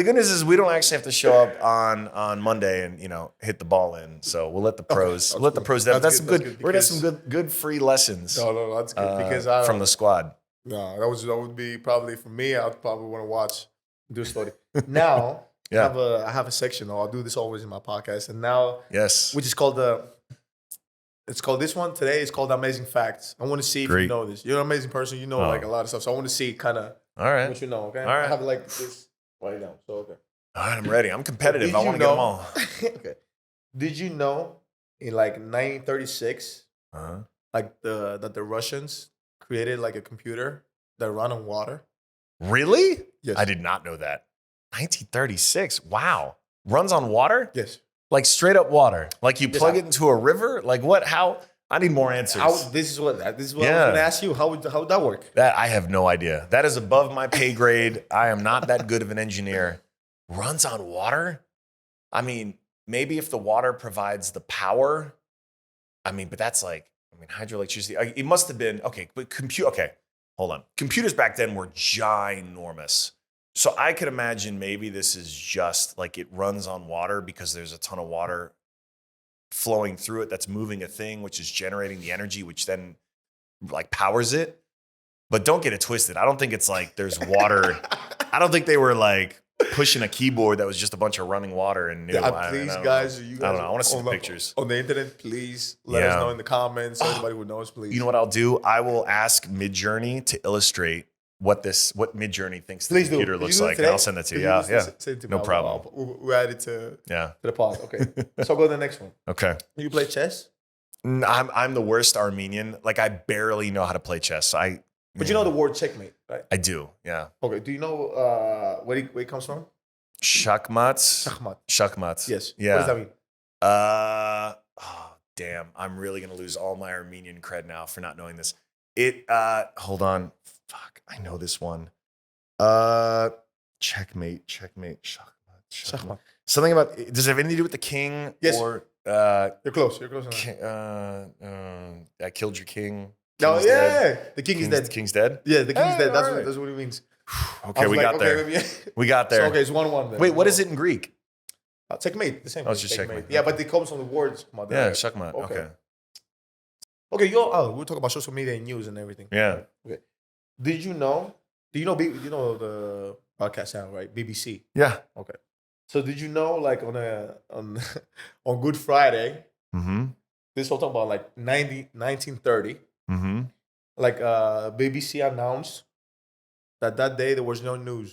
goodness is we don't actually have to show up on Monday and hit the ball in. So we'll let the pros Okay, let the pros. That's some good. We're gonna have some good free lessons. No, that's good because from the squad. No, that would be probably for me. I'd probably want to watch do a study. Now Yeah. I have a section. I'll do this always in my podcast, and now Yes. which is called it's called this one today. It's called Amazing Facts. I want to see if you Great. know this. You're an amazing person. You know like a lot of stuff. So I want to see kind of All right. what you know. Okay. All right. I have like this right now. So okay. All right. I'm ready. I'm competitive. Did I you want to get them know- all. Okay. Did you know in like 1936, Uh-huh. like that the Russians created like a computer that run on water? Really? Yes. I did not know that. 1936. Wow. Runs on water? Yes. Like straight up water. Like you Yes, plug it into a river? Like what? How? I need more answers. This is what I was Yeah. going to ask you. How would that work? That I have no idea. That is above my pay grade. I am not that good of an engineer. Runs on water? I mean, maybe if the water provides the power. I mean, but that's like, hydroelectricity. It must have been, okay, but okay, hold on. Computers back then were ginormous. So I could imagine maybe this is just like it runs on water because there's a ton of water flowing through it that's moving a thing, which is generating the energy, which then like powers it. But don't get it twisted. I don't think it's like there's water. I don't think they were like pushing a keyboard that was just a bunch of running water and Please, I don't guys, know. you I guys don't know. I want to see the pictures. on the internet. Please let us know in the comments. So everybody who knows, please. You know what I'll do? I will ask Midjourney to illustrate what Midjourney thinks the Please computer do. looks You do it like, and today? I'll send that to you. Could Yeah, just yeah. send it to No me? problem. We'll add it to Yeah. the pod. Okay. So go to the next one. Okay. You play chess? I'm the worst Armenian. Like I barely know how to play chess. But you know the word checkmate, right? I do. Yeah. Okay. Do you know where it comes from? Shachmat. Shachmat. Shachmat. Yes. Yeah. What does that mean? Oh, damn. I'm really gonna lose all my Armenian cred now for not knowing this. Hold on. Fuck. I know this one. Checkmate. Shachmat. Something about, does it have anything to do with the king? Yes. Or You're close. Enough. I killed your king. No, King's yeah. dead. The king is The dead. king's dead? Yeah, the king's Hey, dead. all right. That's what it means. Okay, we got there. Maybe. We got there. So, okay, it's 1-1 then. Wait, what is it in Greek? Checkmate. The same. Oh, it's thing, just checkmate. Yeah, but it comes from the words. Yeah, Shachmat. Okay. Okay, we'll talk about social media and news and everything. Yeah. Okay. Do you know the broadcast channel, right? BBC. Yeah. Okay. So did you know, like on Good Friday, Mm-hmm. this whole talk about like 1930, Mm-hmm. like BBC announced that day there was no new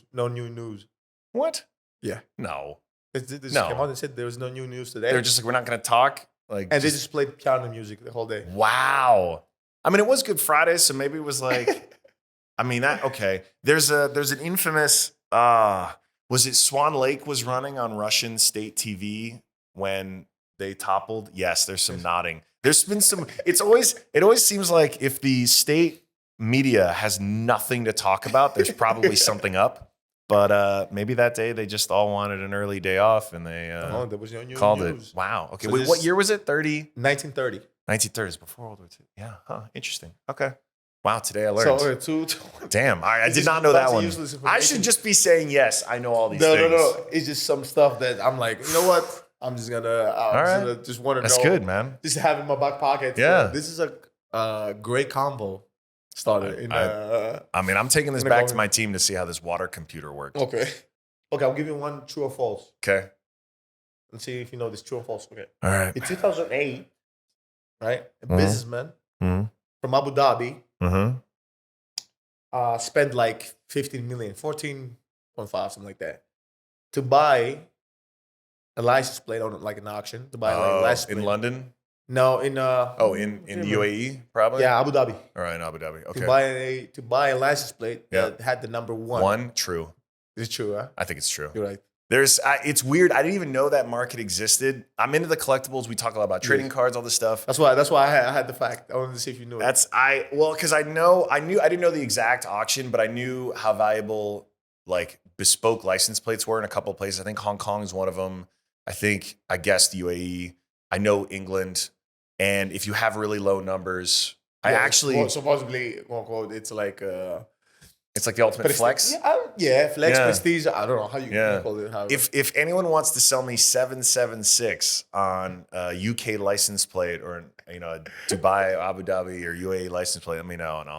news. What? Yeah. No. This No. came out and said there was no new news today. They're just like, we're not going to talk. Like, and they just played piano music the whole day. Wow. I mean, it was Good Friday, so maybe it was like, I mean, okay. There's an infamous, was it Swan Lake was running on Russian state TV when they toppled? Yes, there's some nodding. There's been some, it always seems like if the state media has nothing to talk about, there's probably something up. But maybe that day they just all wanted an early day off and they there was no new called news. it. Wow. Okay. So Wait, what year was it? 1930. 1930s, before World War II. Yeah. Huh. Interesting. Okay. Wow. Today I learned. So, two. Damn. I did not know that one. Useless I information. should just be saying, yes, I know all these things. No. It's just some stuff that I'm like, you know what? I'm just gonna, just want to know. That's good, man. Just have in my back pocket. Yeah. This is a great combo started. I mean, I'm taking this back to my team to see how this water computer works. Okay, I'll give you one true or false. Okay. Let's see if you know this true or false. Okay. All right. In 2008, right, a Mhm. businessman Mm-hmm. from Abu Dhabi Mm-hmm. spent like 15 million, 14.5, something like that, to buy a license plate on like an auction. To buy like a license plate. In London? No, in in UAE, probably? Yeah, Abu Dhabi. All right, in Abu Dhabi. Okay. To buy a license plate Yeah. that had the number 1. One, true. Is it true, huh? I think it's true. You're right. It's weird. I didn't even know that market existed. I'm into the collectibles. We talk a lot about trading cards, all this stuff. That's why I had the fact. I wanted to see if you knew it. Because I didn't know the exact auction, but I knew how valuable like bespoke license plates were in a couple of places. I think Hong Kong is one of them. I guessed UAE. I know England. And if you have really low numbers, supposedly, quote unquote, it's like it's like the ultimate flex. Flex prestige. I don't know how you call it. If anyone wants to sell me 776 on a UK license plate or a Dubai, Abu Dhabi, or UAE license plate, let me know and I'll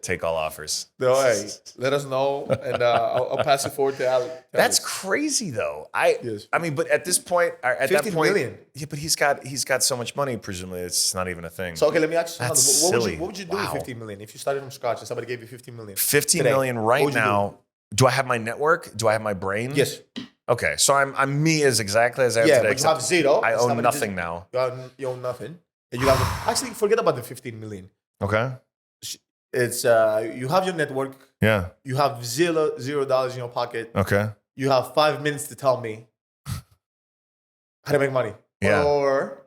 take all offers. No, hey, let us know and I'll pass it forward to Alex. That's crazy though. I mean, but at this point, at 50 that point, million. Yeah, but he's got so much money. Presumably, it's not even a thing. So okay, let me ask you That's something. silly. What would you do with 50 million if you started from scratch and somebody gave you 50 million? 50 today? million right now. Do I have my network? Do I have my brain? Yes. Okay, so I'm me as exactly as I am today. But you have zero. I own nothing now. You own nothing. And you have actually forget about the 15 million. Okay. It's you have your network. Yeah. You have $0 in your pocket. Okay. You have 5 minutes to tell me how to make money. Yeah. Or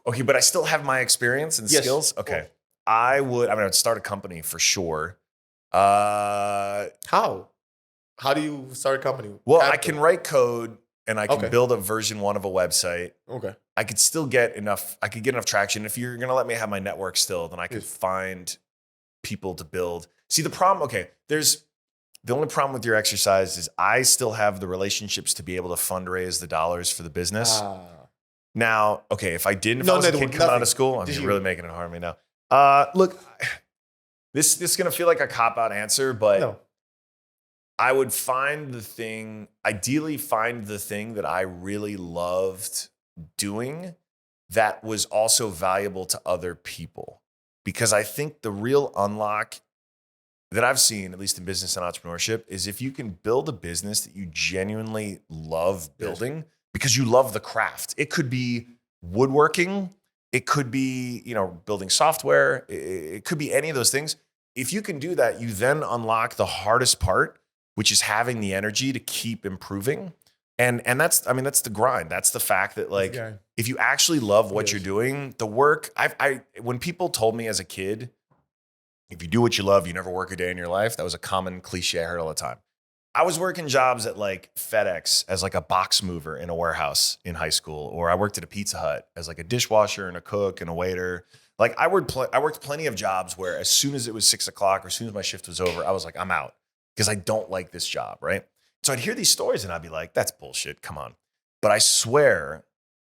okay, but I still have my experience and skills. Okay. Well, I would start a company for sure. how? How do you start a company? Well, I can write code and I can Okay. build a version 1 of a website. Okay. I could still get enough traction. If you're gonna let me have my network still, then I could find people to build. See, the problem, the only problem with your exercise is I still have the relationships to be able to fundraise the dollars for the business. Now, okay, if I didn't, if I was a kid coming out of school, I'm really making it hard on me now. Look, this is gonna feel like a cop-out answer, but I would ideally find the thing that I really loved doing that was also valuable to other people. Because I think the real unlock that I've seen, at least in business and entrepreneurship, is if you can build a business that you genuinely love building because you love the craft. It could be woodworking. It could be, building software. It could be any of those things. If you can do that, you then unlock the hardest part, which is having the energy to keep improving. And that's the grind. That's the fact that if you actually love what you're doing, the work, when people told me as a kid, if you do what you love, you never work a day in your life. That was a common cliche I heard all the time. I was working jobs at like FedEx as like a box mover in a warehouse in high school, or I worked at a Pizza Hut as like a dishwasher and a cook and a waiter. Like I worked plenty of jobs where as soon as it was 6 o'clock or as soon as my shift was over, I was like, I'm out because I don't like this job, right? So I'd hear these stories and I'd be like, that's bullshit, come on. But I swear,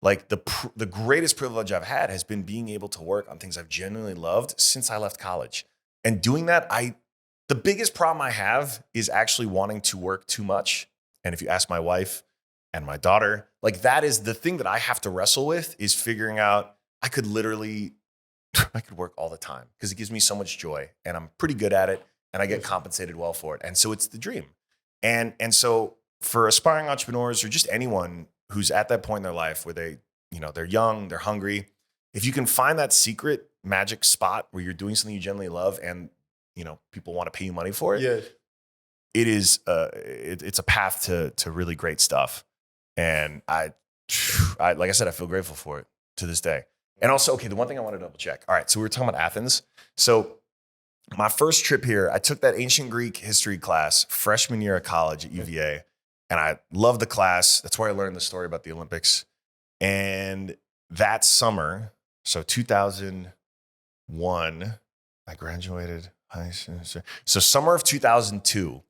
like the greatest privilege I've had has been being able to work on things I've genuinely loved since I left college. And doing that, the biggest problem I have is actually wanting to work too much. And if you ask my wife and my daughter, like that is the thing that I have to wrestle with, is figuring out I could work all the time because it gives me so much joy and I'm pretty good at it and I get compensated well for it. And so it's the dream. And so for aspiring entrepreneurs or just anyone who's at that point in their life where they're young, they're hungry, if you can find that secret magic spot where you're doing something you genuinely love and people want to pay you money for it, it is it's a path to really great stuff. And I like I said, I feel grateful for it to this day. And also, okay, the one thing I want to double check. All right, so we were talking about Athens. So my first trip here, I took that ancient Greek history class freshman year of college at UVA, and I loved the class. That's where I learned the story about the Olympics. And that summer, so 2001, I graduated. So summer of 2002,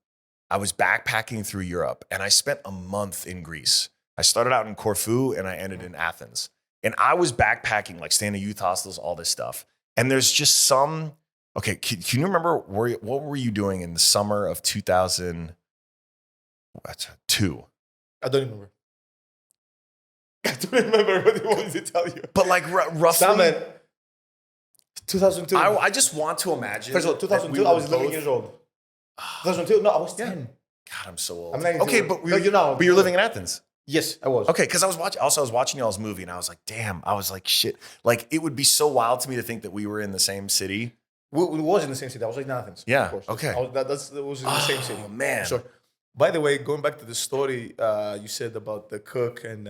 I was backpacking through Europe, and I spent a month in Greece. I started out in Corfu, and I ended in Athens. And I was backpacking, like staying in youth hostels, all this stuff. And there's just some... Okay, can you remember what were you doing in the summer of 2002? I don't remember. I don't remember what he wanted to tell you. But like roughly... Salmon, 2002. I just want to imagine... First of all, 2002, I was 11 years old. 2002? No, I was 10. God, I'm so old. I'm 19. Okay, but you're living in Athens. Yes, I was. Okay, because I was watching y'all's movie and I was like, damn, I was like, shit. Like, it would be so wild to me to think that we were in the same city. We was in the same city. I was like in Athens. Yeah. Of course. Okay. That was in the same city. Oh, man. Sure. By the way, going back to the story you said about the cook and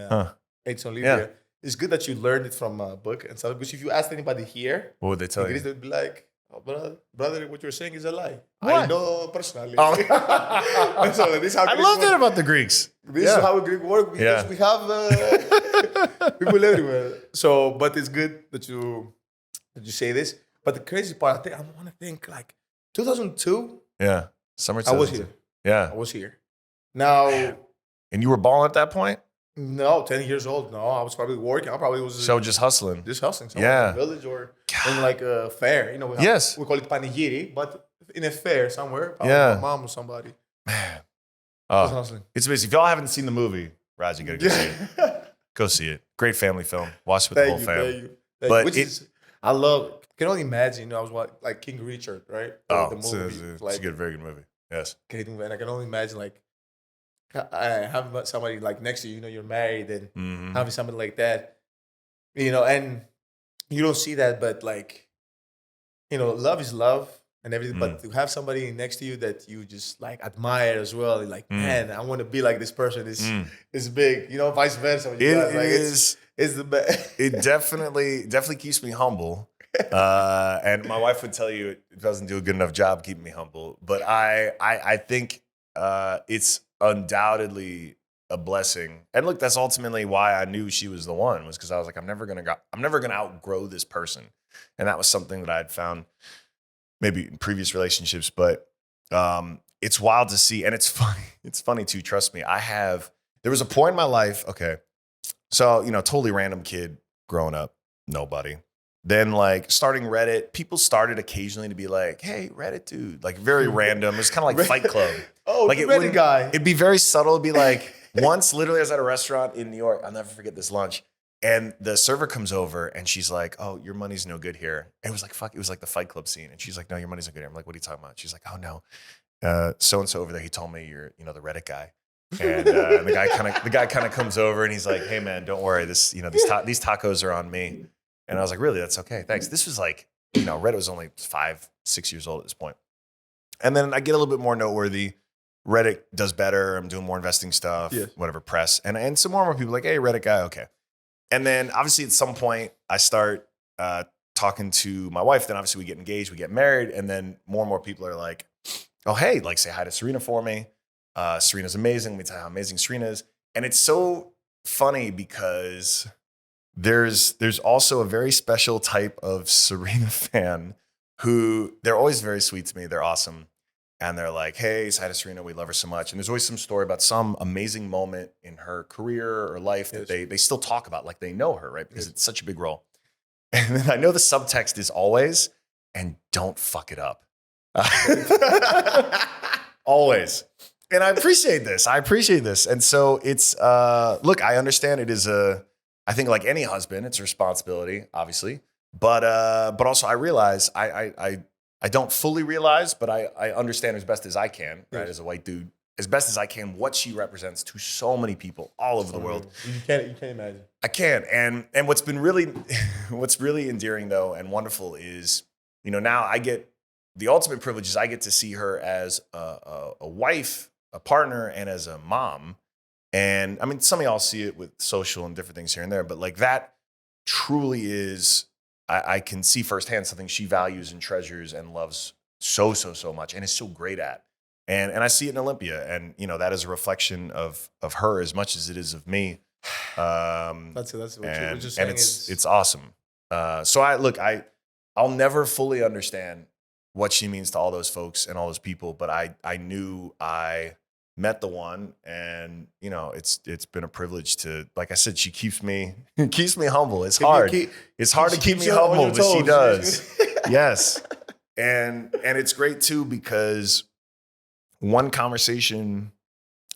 it's Olivia. Yeah. It's good that you learned it from a book and stuff. Because if you asked anybody here, What would they tell you? they'd be like, "Oh, brother, what you're saying is a lie." What? I know personally. Oh. So this is how I Greek love work. that about the Greeks. This is how Greek work because we have people everywhere. So, but it's good that you say this. But the crazy part, I want to think like 2002. Yeah. Summer I was 2002. here. Yeah. I was here. Now, And you were balling at that point? no, 10 years old. No, I was probably working. I probably was So just hustling. just hustling somewhere Yeah. in the village or in like a fair. You know, Yes. we call it panigiri, but in a fair somewhere. Probably Yeah. my mom or somebody. Man. Was Oh, hustling. it's amazing. If y'all haven't seen the movie, Raj, you gotta go see it. Go see it. Great family film. Watch it with the whole family. Thank you. But Which it- is, I love. Can only imagine. You know, I was like King Richard, right? Oh, the it's movie. a good, very good movie. Yes. And I can only imagine like having somebody like next to you. You know, you're married and Mhm. having somebody like that. You know, and you don't see that, but like, you know, love is love and everything. But to have somebody next to you that you just like admire as well, like, man, I want to be like this person. Is big. You know, vice versa. It is. It's the best. It definitely keeps me humble. And my wife would tell you it doesn't do a good enough job keeping me humble. But I think it's undoubtedly a blessing. And look, that's ultimately why I knew she was the one, was because I was like, I'm never gonna outgrow this person. And that was something that I had found maybe in previous relationships. But it's wild to see, and it's funny. It's funny too. Trust me. There was a point in my life. Okay, so totally random kid growing up, nobody. Then like starting Reddit, people started occasionally to be like, "Hey, Reddit dude," like very random. It was kind of like Fight Club. Oh, like the Reddit guy. It'd be very subtle. It'd be like once, literally, I was at a restaurant in New York. I'll never forget this lunch. And the server comes over and she's like, "Oh, your money's no good here." And it was like, fuck, it was like the Fight Club scene. And she's like, "No, your money's no good here." I'm like, "What are you talking about?" She's like, "Oh no, so-and-so over there, he told me you're, the Reddit guy." And the guy kind of comes over and he's like, "Hey man, don't worry. This, these tacos are on me." And I was like, "Really? That's okay. Thanks." This was like, Reddit was only 5-6 years old at this point. And then I get a little bit more noteworthy. Reddit does better. I'm doing more investing stuff, whatever, press. And some more people like, "Hey, Reddit guy, okay." And then obviously at some point I start talking to my wife. Then obviously we get engaged, we get married. And then more and more people are like, "Oh, hey, like say hi to Serena for me. Serena's amazing. Let me tell you how amazing Serena is." And it's so funny because there's also a very special type of Serena fan who they're always very sweet to me. They're awesome. And they're like, "Hey, say hi to Serena. We love her so much." And there's always some story about some amazing moment in her career or life that they still talk about like they know her, right? Because it's such a big role. And then I know the subtext is always, "And don't fuck it up." Always. And I appreciate this. And so it's, look, I understand it is I think like any husband, it's a responsibility, obviously. But also I realize, I don't fully realize, but I understand as best as I can, right? As a white dude, as best as I can, what she represents to so many people all over the world. You can't imagine. I can. And what's really endearing though and wonderful is, now I get the ultimate privilege is I get to see her as a wife, a partner, and as a mom. And I mean, some of y'all see it with social and different things here and there, but like that truly is, I can see firsthand something she values and treasures and loves so much and is so great at. And I see it in Olympia. And, that is a reflection of her as much as it is of me. That's what you're saying. And it's awesome. So I'll never fully understand what she means to all those folks and all those people, but I knew I met the one, and it's been a privilege to, like I said, she keeps me humble. It's hard. It's hard to keep me humble, but she does. Yes. And it's great too, because one conversation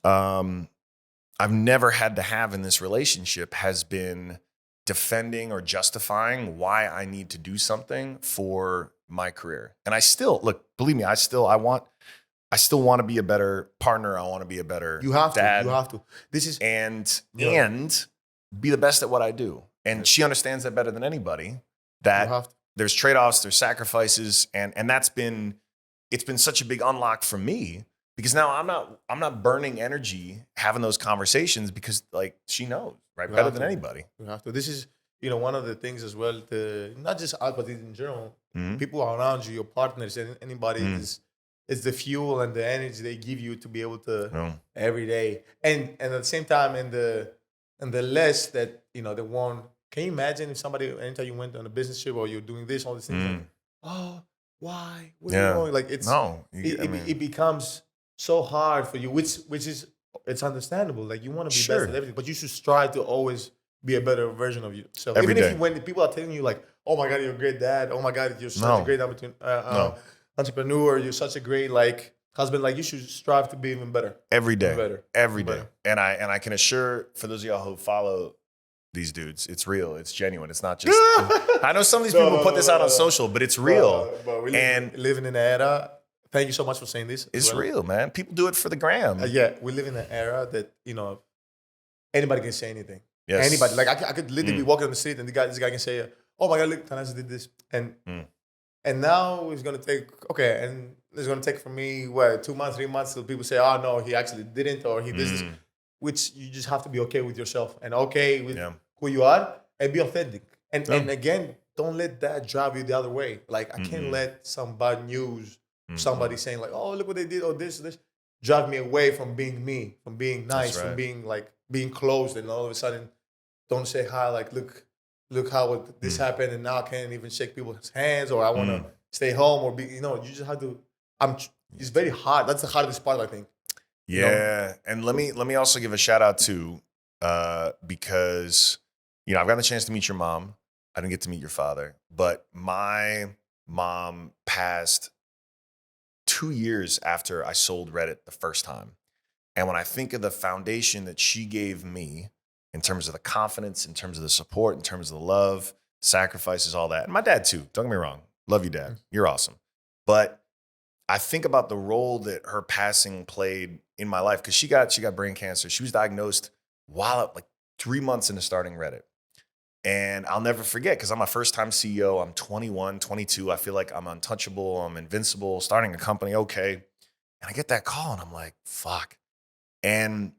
I've never had to have in this relationship has been defending or justifying why I need to do something for my career. And I still, look, believe me, I still want to be a better partner. I want to be a better dad. You have to. This is and be the best at what I do. And she understands that better than anybody, that there's trade-offs, there's sacrifices, and it's been such a big unlock for me Because now I'm not burning energy having those conversations because like she knows, right? You Better have than to. anybody. You have to. This is, one of the things as well. Not just us, but in general, Mhm. people around you, your partners, and anybody Mm. is the fuel and the energy they give you to be able to No. every day. And at the same time, and the less that the one. Can you imagine if somebody anytime you went on a business trip or you're doing this, all these things like, Mm. oh, why? Where are you Yeah. going? Like it's No. it becomes so hard for you, which is it's understandable. Like you want to be best Sure. at everything, but you should strive to always be a better version of yourself. Every Even if day. when people are telling you like, "Oh my God, you're a great dad. Oh my God, you're such a No. great No. entrepreneur. You're such a great like husband." Like you should strive to be even better, Every even day. better, Every even day. better. And I can assure for those of y'all who follow these dudes, it's real. It's genuine. It's not just I know some of these people put this out on social, but it's real. But we And living in an era. Thank you so much for saying this. as it's well. real, man. People do it for the gram. Yeah, we live in an era that anybody can say anything. Yes. Anybody. Like I could literally be walking on the street and this guy can say, "Oh my God, look, Thanasis did this," and now it's gonna take and it's gonna take for me 2 months, 3 months till people say, "Oh no, he actually didn't," or he did this, which you just have to be okay with yourself and okay with who you are and be authentic. And again, don't let that drive you the other way. Like I can't let some bad news, somebody saying like, "Oh, look what they did," or this, drive me away from being me, from being nice, right. from being closed, and all of a sudden, don't say hi. Like, look how this happened, and now I can't even shake people's hands, or I want to stay home, or be. You just have to. It's very hard. That's the hardest part, I think. Yeah, and let me also give a shout out to because I've gotten the chance to meet your mom. I didn't get to meet your father, but my mom passed 2 years after I sold Reddit the first time. And when I think of the foundation that she gave me in terms of the confidence, in terms of the support, in terms of the love, sacrifices, all that, and my dad too, don't get me wrong, love you, Dad, you're awesome. But I think about the role that her passing played in my life because she got brain cancer. She was diagnosed while like 3 months into starting Reddit. And I'll never forget because I'm my first time CEO. I'm 21, 22. I feel like I'm untouchable. I'm invincible, starting a company. Okay. And I get that call and I'm like, fuck. And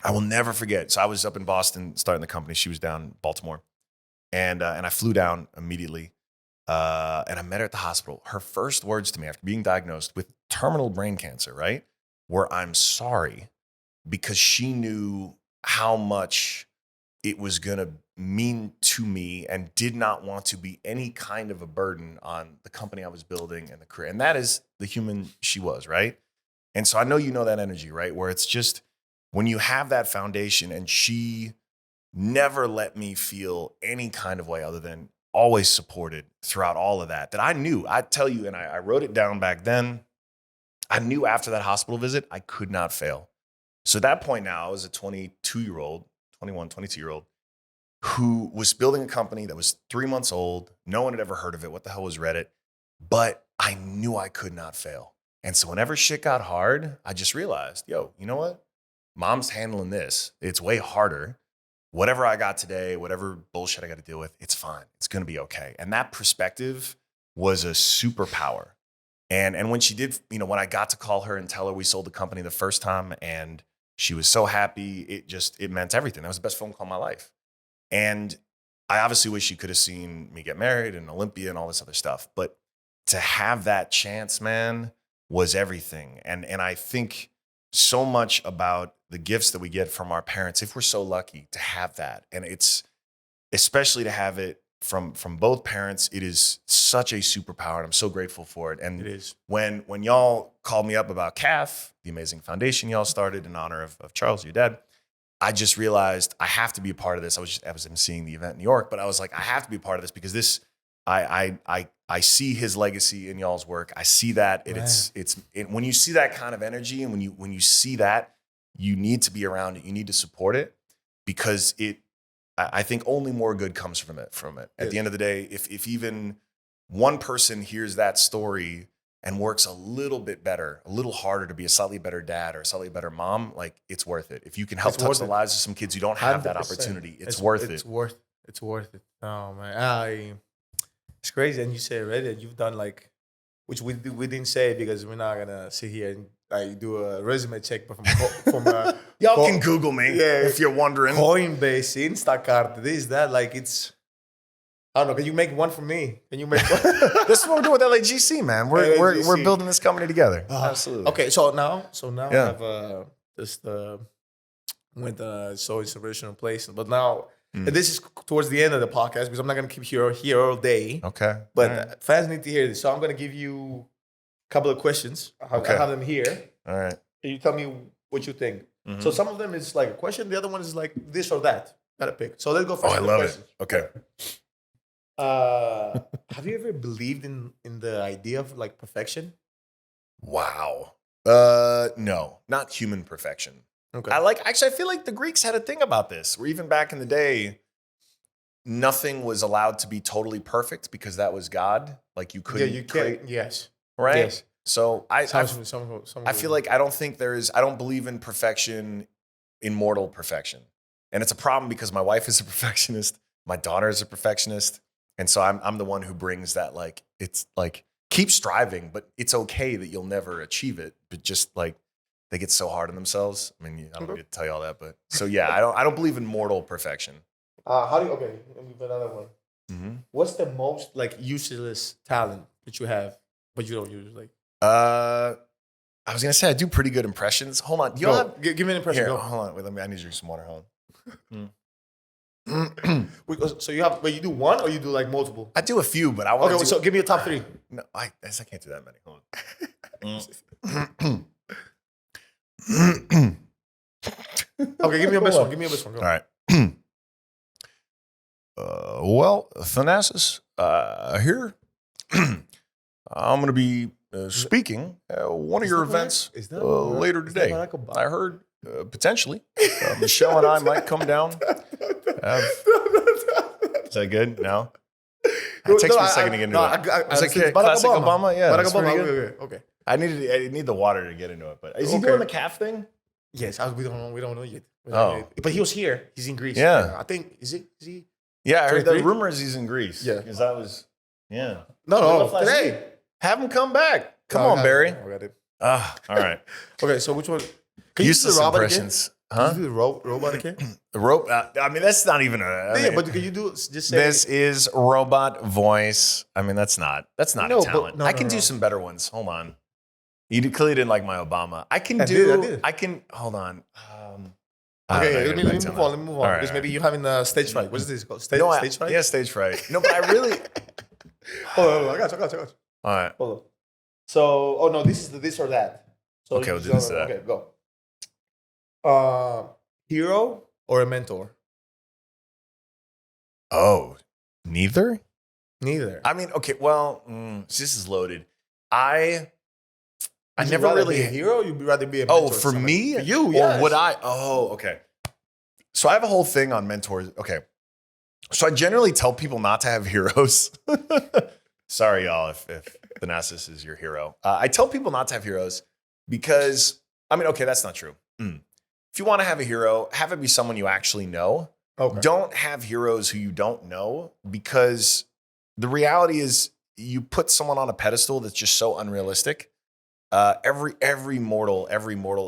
I will never forget. So I was up in Boston starting the company. She was down in Baltimore. And I flew down immediately. And I met her at the hospital. Her first words to me after being diagnosed with terminal brain cancer, right, were "I'm sorry," because she knew how much it was going to mean to me and did not want to be any kind of a burden on the company I was building and the career. And that is the human she was, right? And so I know that energy, right? Where it's just when you have that foundation, and she never let me feel any kind of way other than always supported throughout all of that I knew. I tell you, and I wrote it down back then, I knew after that hospital visit, I could not fail. So at that point now, I was a 22-year-old, 21, 22-year-old, who was building a company that was 3 months old. No one had ever heard of it. What the hell was Reddit? But I knew I could not fail. And so whenever shit got hard, I just realized, yo, you know what? Mom's handling this. It's way harder. Whatever I got today, whatever bullshit I got to deal with, it's fine. It's going to be okay. And that perspective was a superpower. And when she did, when I got to call her and tell her we sold the company the first time and she was so happy, it meant everything. That was the best phone call of my life. And I obviously wish she could have seen me get married and Olympia and all this other stuff. But to have that chance, man, was everything. And I think so much about the gifts that we get from our parents, if we're so lucky to have that. And it's especially to have it from both parents, it is such a superpower. And I'm so grateful for it. And It is. when y'all called me up about CAF, the amazing foundation y'all started in honor of Charles, your dad, I just realized I have to be a part of this. I was emceeing the event in New York, but I was like, I have to be a part of this because this, I see his legacy in y'all's work. I see that when you see that kind of energy and when you see that, you need to be around it. You need to support it because I think only more good comes from it. At the end of the day, if even one person hears that story and works a little bit better, a little harder to be a slightly better dad or a slightly better mom, like it's worth it. If you can help touch the lives of some kids who don't have that 100%. opportunity, it's worth it. It's worth it. Oh man, it's crazy. And you say Reddit, you've done like which we didn't say because we're not gonna sit here and like do a resume check from Y'all can Google me if you're wondering. Coinbase, Instacart, this, that. Like it's, I don't know. Can you make one for me? Can you make one? This is what we're doing with LAGC, man. We're LAGC. building this company together. Absolutely. Okay, so now Yeah. I have just went so it's a original place, but now and this is towards the end of the podcast because I'm not gonna keep here all day. Okay. But All right. fans need to hear this, so I'm gonna give you a couple of questions. I have them here. All right. And you tell me what you think. Mhm. So some of them is like a question, the other one is like this or that. Gotta pick. So let's go first. Oh, I with the love questions. it. Okay. Have you ever believed in the idea of like perfection? Wow. No, not human perfection. Okay. I feel like the Greeks had a thing about this, where even back in the day, nothing was allowed to be totally perfect because that was God. Like you couldn't you create, can't. Yes. right? Yes. So I Some feel like I don't believe in perfection, in mortal perfection. And it's a problem because my wife is a perfectionist, my daughter is a perfectionist. And so I'm the one who brings that, like, it's like, keep striving, but it's okay that you'll never achieve it. But just like, they get so hard on themselves. I mean, I don't need to tell you all that, but so yeah, I don't believe in mortal perfection. how do you? Okay, let me put another one. Mm-hmm. What's the most like useless talent that you have, but you don't use? Like, I was gonna say I do pretty good impressions. Hold on, you have give me an impression. here. Go. Hold on, wait. I need to drink some water. Hold on. So you have, but you do one or you do like multiple? I do a few, but I want Okay, to. so give me a top three. No, I can't do that many. Hold on. Okay, give me your best one. Give me your best one. Go. All right. Well, Thanasis, here. I'm going to be speaking at one of your events later today. I heard potentially Michelle and I might come down. Is that good? No? It takes me a second to get into it. It's like classic Obama? Yeah. Barack that's pretty Obama. good. Okay. I need the water to get into it. But is he Okay. doing the calf thing? Yes, we don't know. We don't know yet. Oh. But he was here. He's in Greece. Yeah. I think is he? Yeah, I heard the 23? rumors he's in Greece. Yeah. Because that was, yeah. No, last today. Have him come back. Come No, on, Barry. I got it. All right. Okay, so which one? Can Useless you do the robot impressions. again? Huh? Can you do the robot again? The rope. I mean, that's not even a. I Yeah, mean, but can you do just say this is robot voice. I mean, that's not No, a but- talent. no, I no, can do no. some better ones. Hold on. You clearly didn't like my Obama. I can I do. did. I can. Hold on. I don't Okay, know, let me you're move telling on. me. Let me move All on. right, Because all maybe you're having stage fright. What is this called? Stage fright? Yeah, stage fright. No, but I really. Hold on, I got you. All right. Hold on. So, oh no, this is the this or that. So Okay, we'll do this or that. Okay, go. Hero or a mentor? Oh, neither. Neither. I mean, okay. Well, this is loaded. I Would you never rather really be a hero. You'd rather be a Oh, mentor. to for somebody? me? For you, Or yes. would I? Oh, okay. So I have a whole thing on mentors. Okay. So I generally tell people not to have heroes. Sorry, y'all, if Thanasis is your hero. I tell people not to have heroes because, I mean, okay, that's not true. If you want to have a hero, have it be someone you actually know. Okay. Don't have heroes who you don't know, because the reality is you put someone on a pedestal that's just so unrealistic. Every mortal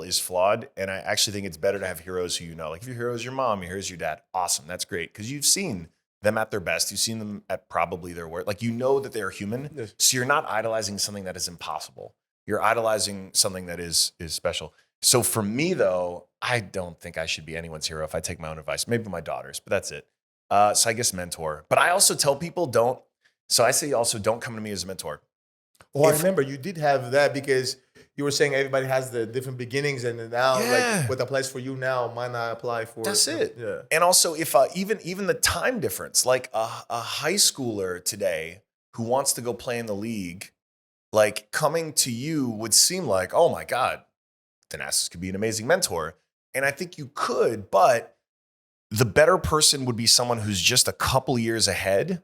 is flawed, and I actually think it's better to have heroes who you know. Like if your hero is your mom, your hero is your dad. Awesome, that's great, because you've seen them at their best. You've seen them at probably their worst. Like you know that they're human, Yes. so you're not idolizing something that is impossible. You're idolizing something that is special. So for me though, I don't think I should be anyone's hero if I take my own advice. Maybe my daughter's, but that's it. So I guess mentor. But I also tell people don't. So I say also don't come to me as a mentor. Oh, I If- remember you did have that because you were saying everybody has the different beginnings, and then now Yeah. like what applies for you now might not apply for. That's it. Yeah. And also, if even the time difference, like a high schooler today who wants to go play in the league, like coming to you would seem like, oh my God, Thanasis could be an amazing mentor. And I think you could, but the better person would be someone who's just a couple years ahead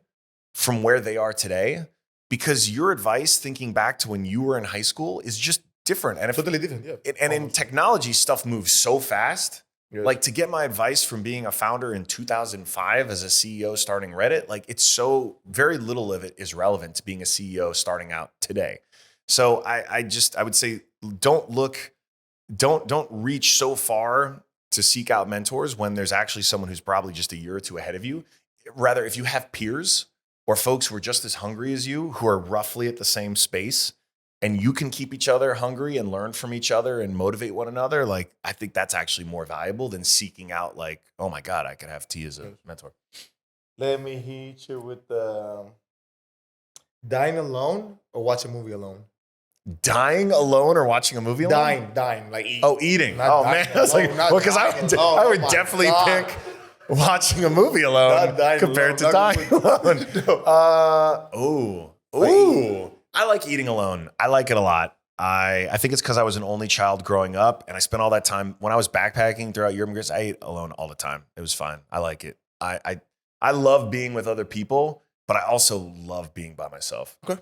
from where they are today, because your advice, thinking back to when you were in high school, is just different. And if Totally different. Yeah. and in technology, stuff moves so fast Yes. Like to get my advice from being a founder in 2005 as a CEO starting Reddit, like it's so very little of it is relevant to being a CEO starting out today. So I would say don't reach so far to seek out mentors when there's actually someone who's probably just a year or two ahead of you. Rather, if you have peers or folks who are just as hungry as you, who are roughly at the same space, and you can keep each other hungry and learn from each other and motivate one another, like I think that's actually more valuable than seeking out like, oh my God, I could have T as a mentor. Let me hit you with dying alone or watch a movie alone. Dying alone or watching a movie alone? Dying, like eating. Oh, eating. Not Oh dying man, I was like, alone, not well, because dying I alone. would Oh my definitely God. pick watching a movie alone Not dying compared to alone, dying not alone. Ooh. I like eating alone. I like it a lot. I think it's because I was an only child growing up, and I spent all that time when I was backpacking throughout Europe. I ate alone all the time. It was fine. I like it. I love being with other people, but I also love being by myself. Okay.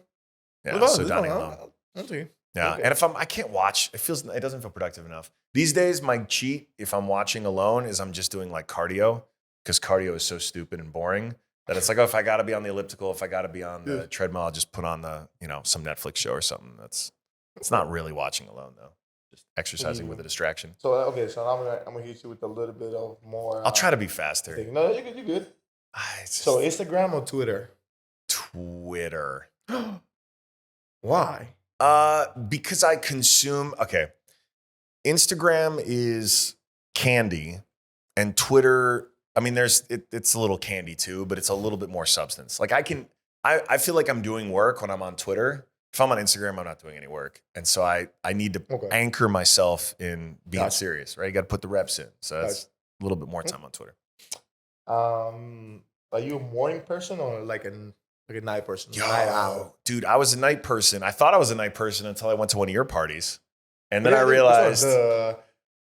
Yeah. So dining alone. I'll see. Yeah. Okay. And if I can't watch, it doesn't feel productive enough. These days, my cheat, if I'm watching alone, is I'm just doing like cardio, because cardio is so stupid and boring that it's like, oh, if I got to be on the elliptical, if I got to be on the treadmill, I'll just put on some Netflix show or something. It's not really watching alone though. Just exercising with a distraction. So so I'm gonna hit you with a little bit of more. I'll try to be faster. No, you're good. You're good. So Instagram or Twitter? Twitter. Why? Because I consume. Okay, Instagram is candy, and Twitter. I mean, it's a little candy too, but it's a little bit more substance. Like I feel like I'm doing work when I'm on Twitter. If I'm on Instagram, I'm not doing any work. And so I need to anchor myself in being serious, right? You got to put the reps in. So that's a little bit more time on Twitter. Are you a morning person or like a night person? Dude, I was a night person. I thought I was a night person until I went to one of your parties. And then I realized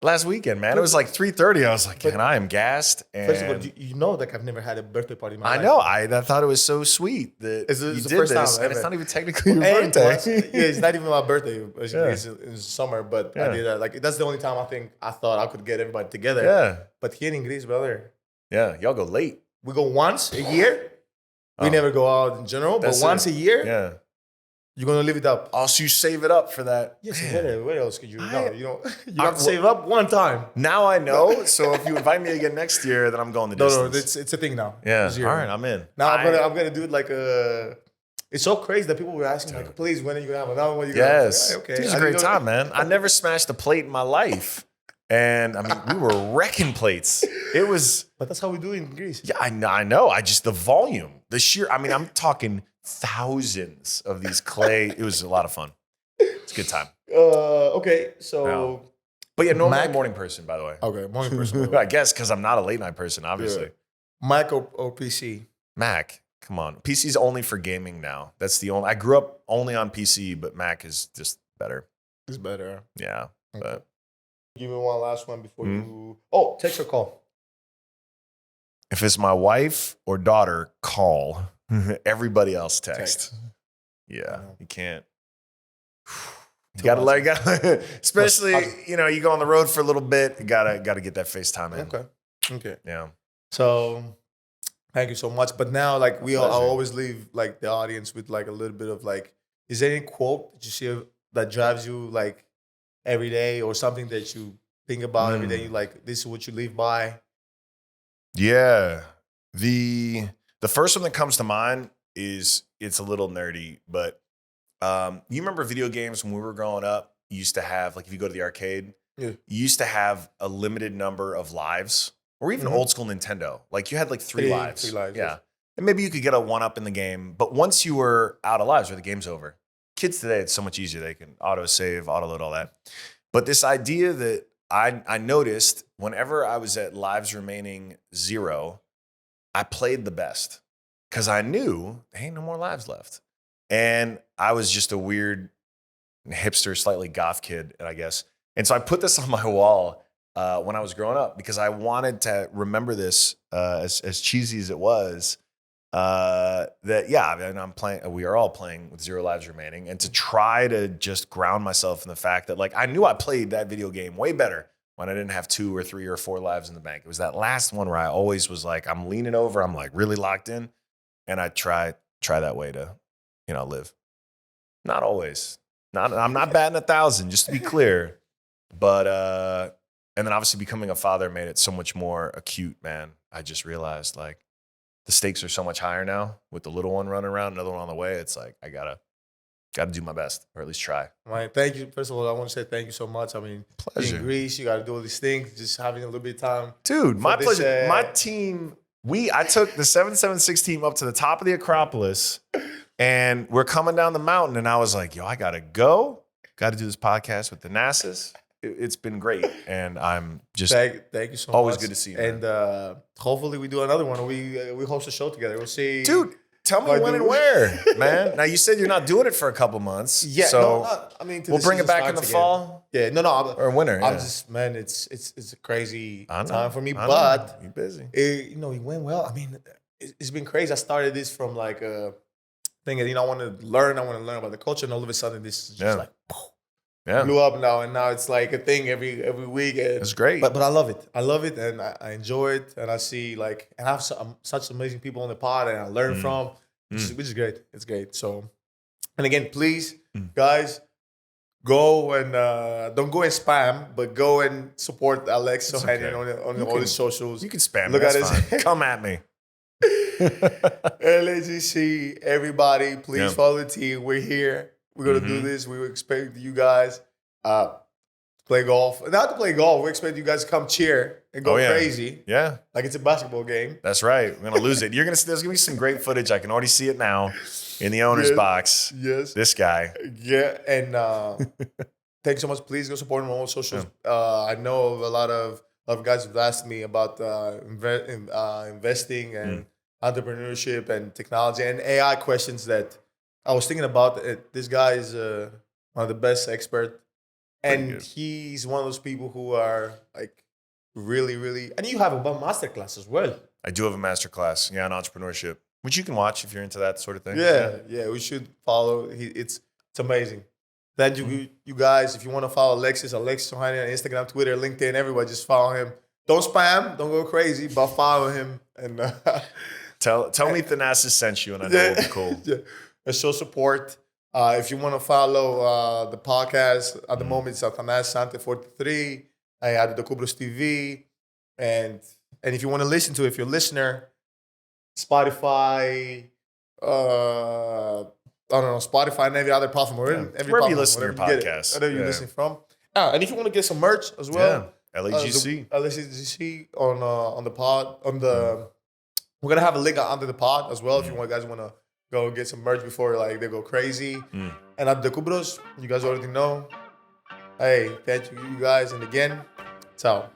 last weekend, man, it was like 3:30. I was like, and I am gassed. And first of all, you know, like I've never had a birthday party in my life. I know. I thought it was so sweet that it's you the did first this, time and ever. it's not even technically your birthday. It's not even my birthday. It's in summer, but I did that. Like that's the only time I thought I could get everybody together. Yeah. But here in Greece, brother. Yeah, y'all go late. We go once a year. We never go out in general, but once a year. Yeah. You're gonna live it up. Also, you save it up for that. Yes, what else could you know? You have to save up one time. Now I know. So if you invite me again next year, then I'm going the distance. No, it's a thing now. Yeah. All right, I'm in. Now I'm gonna do it like a. It's so crazy that people were asking like, please, when are you gonna have another one? Yes. Okay. It's a great time, man. I never smashed a plate in my life. And I mean, we were wrecking plates. It was. But that's how we do it in Greece. Yeah, I know. The volume, the sheer. I mean, I'm talking thousands of these clay. It was a lot of fun. It's a good time. Okay, so. But yeah, normally morning person, by the way. Okay, morning person. I guess because I'm not a late night person, obviously. Yeah. Mac or PC? Mac. Come on. PC's only for gaming now. That's the only. I grew up only on PC, but Mac is just better. It's better. Yeah, okay. But. Give me one last one before you. Oh, text or call? If it's my wife or daughter, call. Everybody else text. Yeah, you can't. You gotta let go. Especially, you go on the road for a little bit. You gotta get that FaceTime in. Okay. Yeah. So, thank you so much. But now, like I always leave like the audience with like a little bit of like, is there any quote that you see that drives you like every day, or something that you think about every day? You like, this is what you live by. Yeah. The first one that comes to mind is, it's a little nerdy, but you remember video games when we were growing up? You used to have, like, if you go to the arcade, you used to have a limited number of lives, or even old school Nintendo. Like you had like three lives. 3 lives. Yeah. Yes. And maybe you could get a 1-up in the game, but once you were out of lives, or the game's over. Kids today, it's so much easier. They can auto-save, auto-load, all that. But this idea that I noticed whenever I was at lives remaining 0, I played the best because I knew there ain't no more lives left. And I was just a weird hipster, slightly goth kid, I guess. And so I put this on my wall when I was growing up because I wanted to remember this, as cheesy as it was. I'm playing. We are all playing with 0 lives remaining, and to try to just ground myself in the fact that, like, I knew I played that video game way better when I didn't have 2 or 3 or 4 lives in the bank. It was that last one where I always was like, I'm leaning over, I'm like really locked in, and I try that way to, live. Not always. I'm not batting 1,000, just to be clear. But and then obviously becoming a father made it so much more acute, man. I just realized like the stakes are so much higher now with the little one running around, another one on the way. It's like I gotta do my best, or at least try. Right. Thank you. First of all, I want to say thank you so much. I mean, Pleasure. in Greece, you got to do all these things. Just having a little bit of time. Dude, my this, pleasure. My team, I took the 776 team up to the top of the Acropolis, and we're coming down the mountain, and I was like, yo, I gotta go. Got to do this podcast with Thanasis. It's been great, and I'm just thank you so much. Always good to see you, man. And hopefully we do another one. We host a show together. We'll see. Dude, tell me when and where, man. Now, you said you're not doing it for a couple months. Yeah, so I mean, we'll bring it back in the fall. Yeah, no, or winter. I'm yeah. just, man, it's a crazy time for me, I but you're busy. It went well. I mean, it's been crazy. I started this from like a thing that I want to learn about the culture, and all of a sudden this is just like blew up now, and now it's like a thing every week. And, it's great. But I love it. I love it, and I enjoy it, and I see like, and I have such amazing people on the pod, and I learn from, which is great. It's great. So, and again, please, guys, go and don't go and spam, but go and support Alexis Ohanian on all the socials. You can spam. Look That's at fine. his. Come at me. LAGC, everybody, please follow the team. We're here. We're gonna do this. We expect you guys to play golf. Not to play golf. We expect you guys to come cheer and go crazy. Yeah, like it's a basketball game. That's right. We're gonna lose it. There's gonna be some great footage. I can already see it now in the owner's box. Yes, this guy. Yeah, and thanks so much. Please go support him on all socials. I know of a lot of guys who've asked me about investing and entrepreneurship and technology and AI questions that I was thinking about. This guy is one of the best experts, and he's one of those people who are like really, really. And you have a masterclass as well. I do have a masterclass, on entrepreneurship, which you can watch if you're into that sort of thing. Yeah, we should follow. It's amazing. Thank you, you guys. If you want to follow Alexis Ohanian on Instagram, Twitter, LinkedIn, everybody, just follow him. Don't spam, don't go crazy, but follow him. And tell me Thanasis sent you, and I know it'll be cool. And show support. If you want to follow the podcast, at the moment it's at Thanasis Antetokounmpo. I had the Antetokounbros TV. And if you want to listen to it, if you're a listener, Spotify, I don't know, Spotify and every other platform. Wherever you listen to your podcast. Wherever you're listening from. And if you want to get some merch as well. LAGC. LAGC on the pod. We're going to have a link under the pod as well if you guys want to go get some merch before they go crazy. And at the Antetokounbros, you guys already know. Hey, thank you guys. And again, ciao.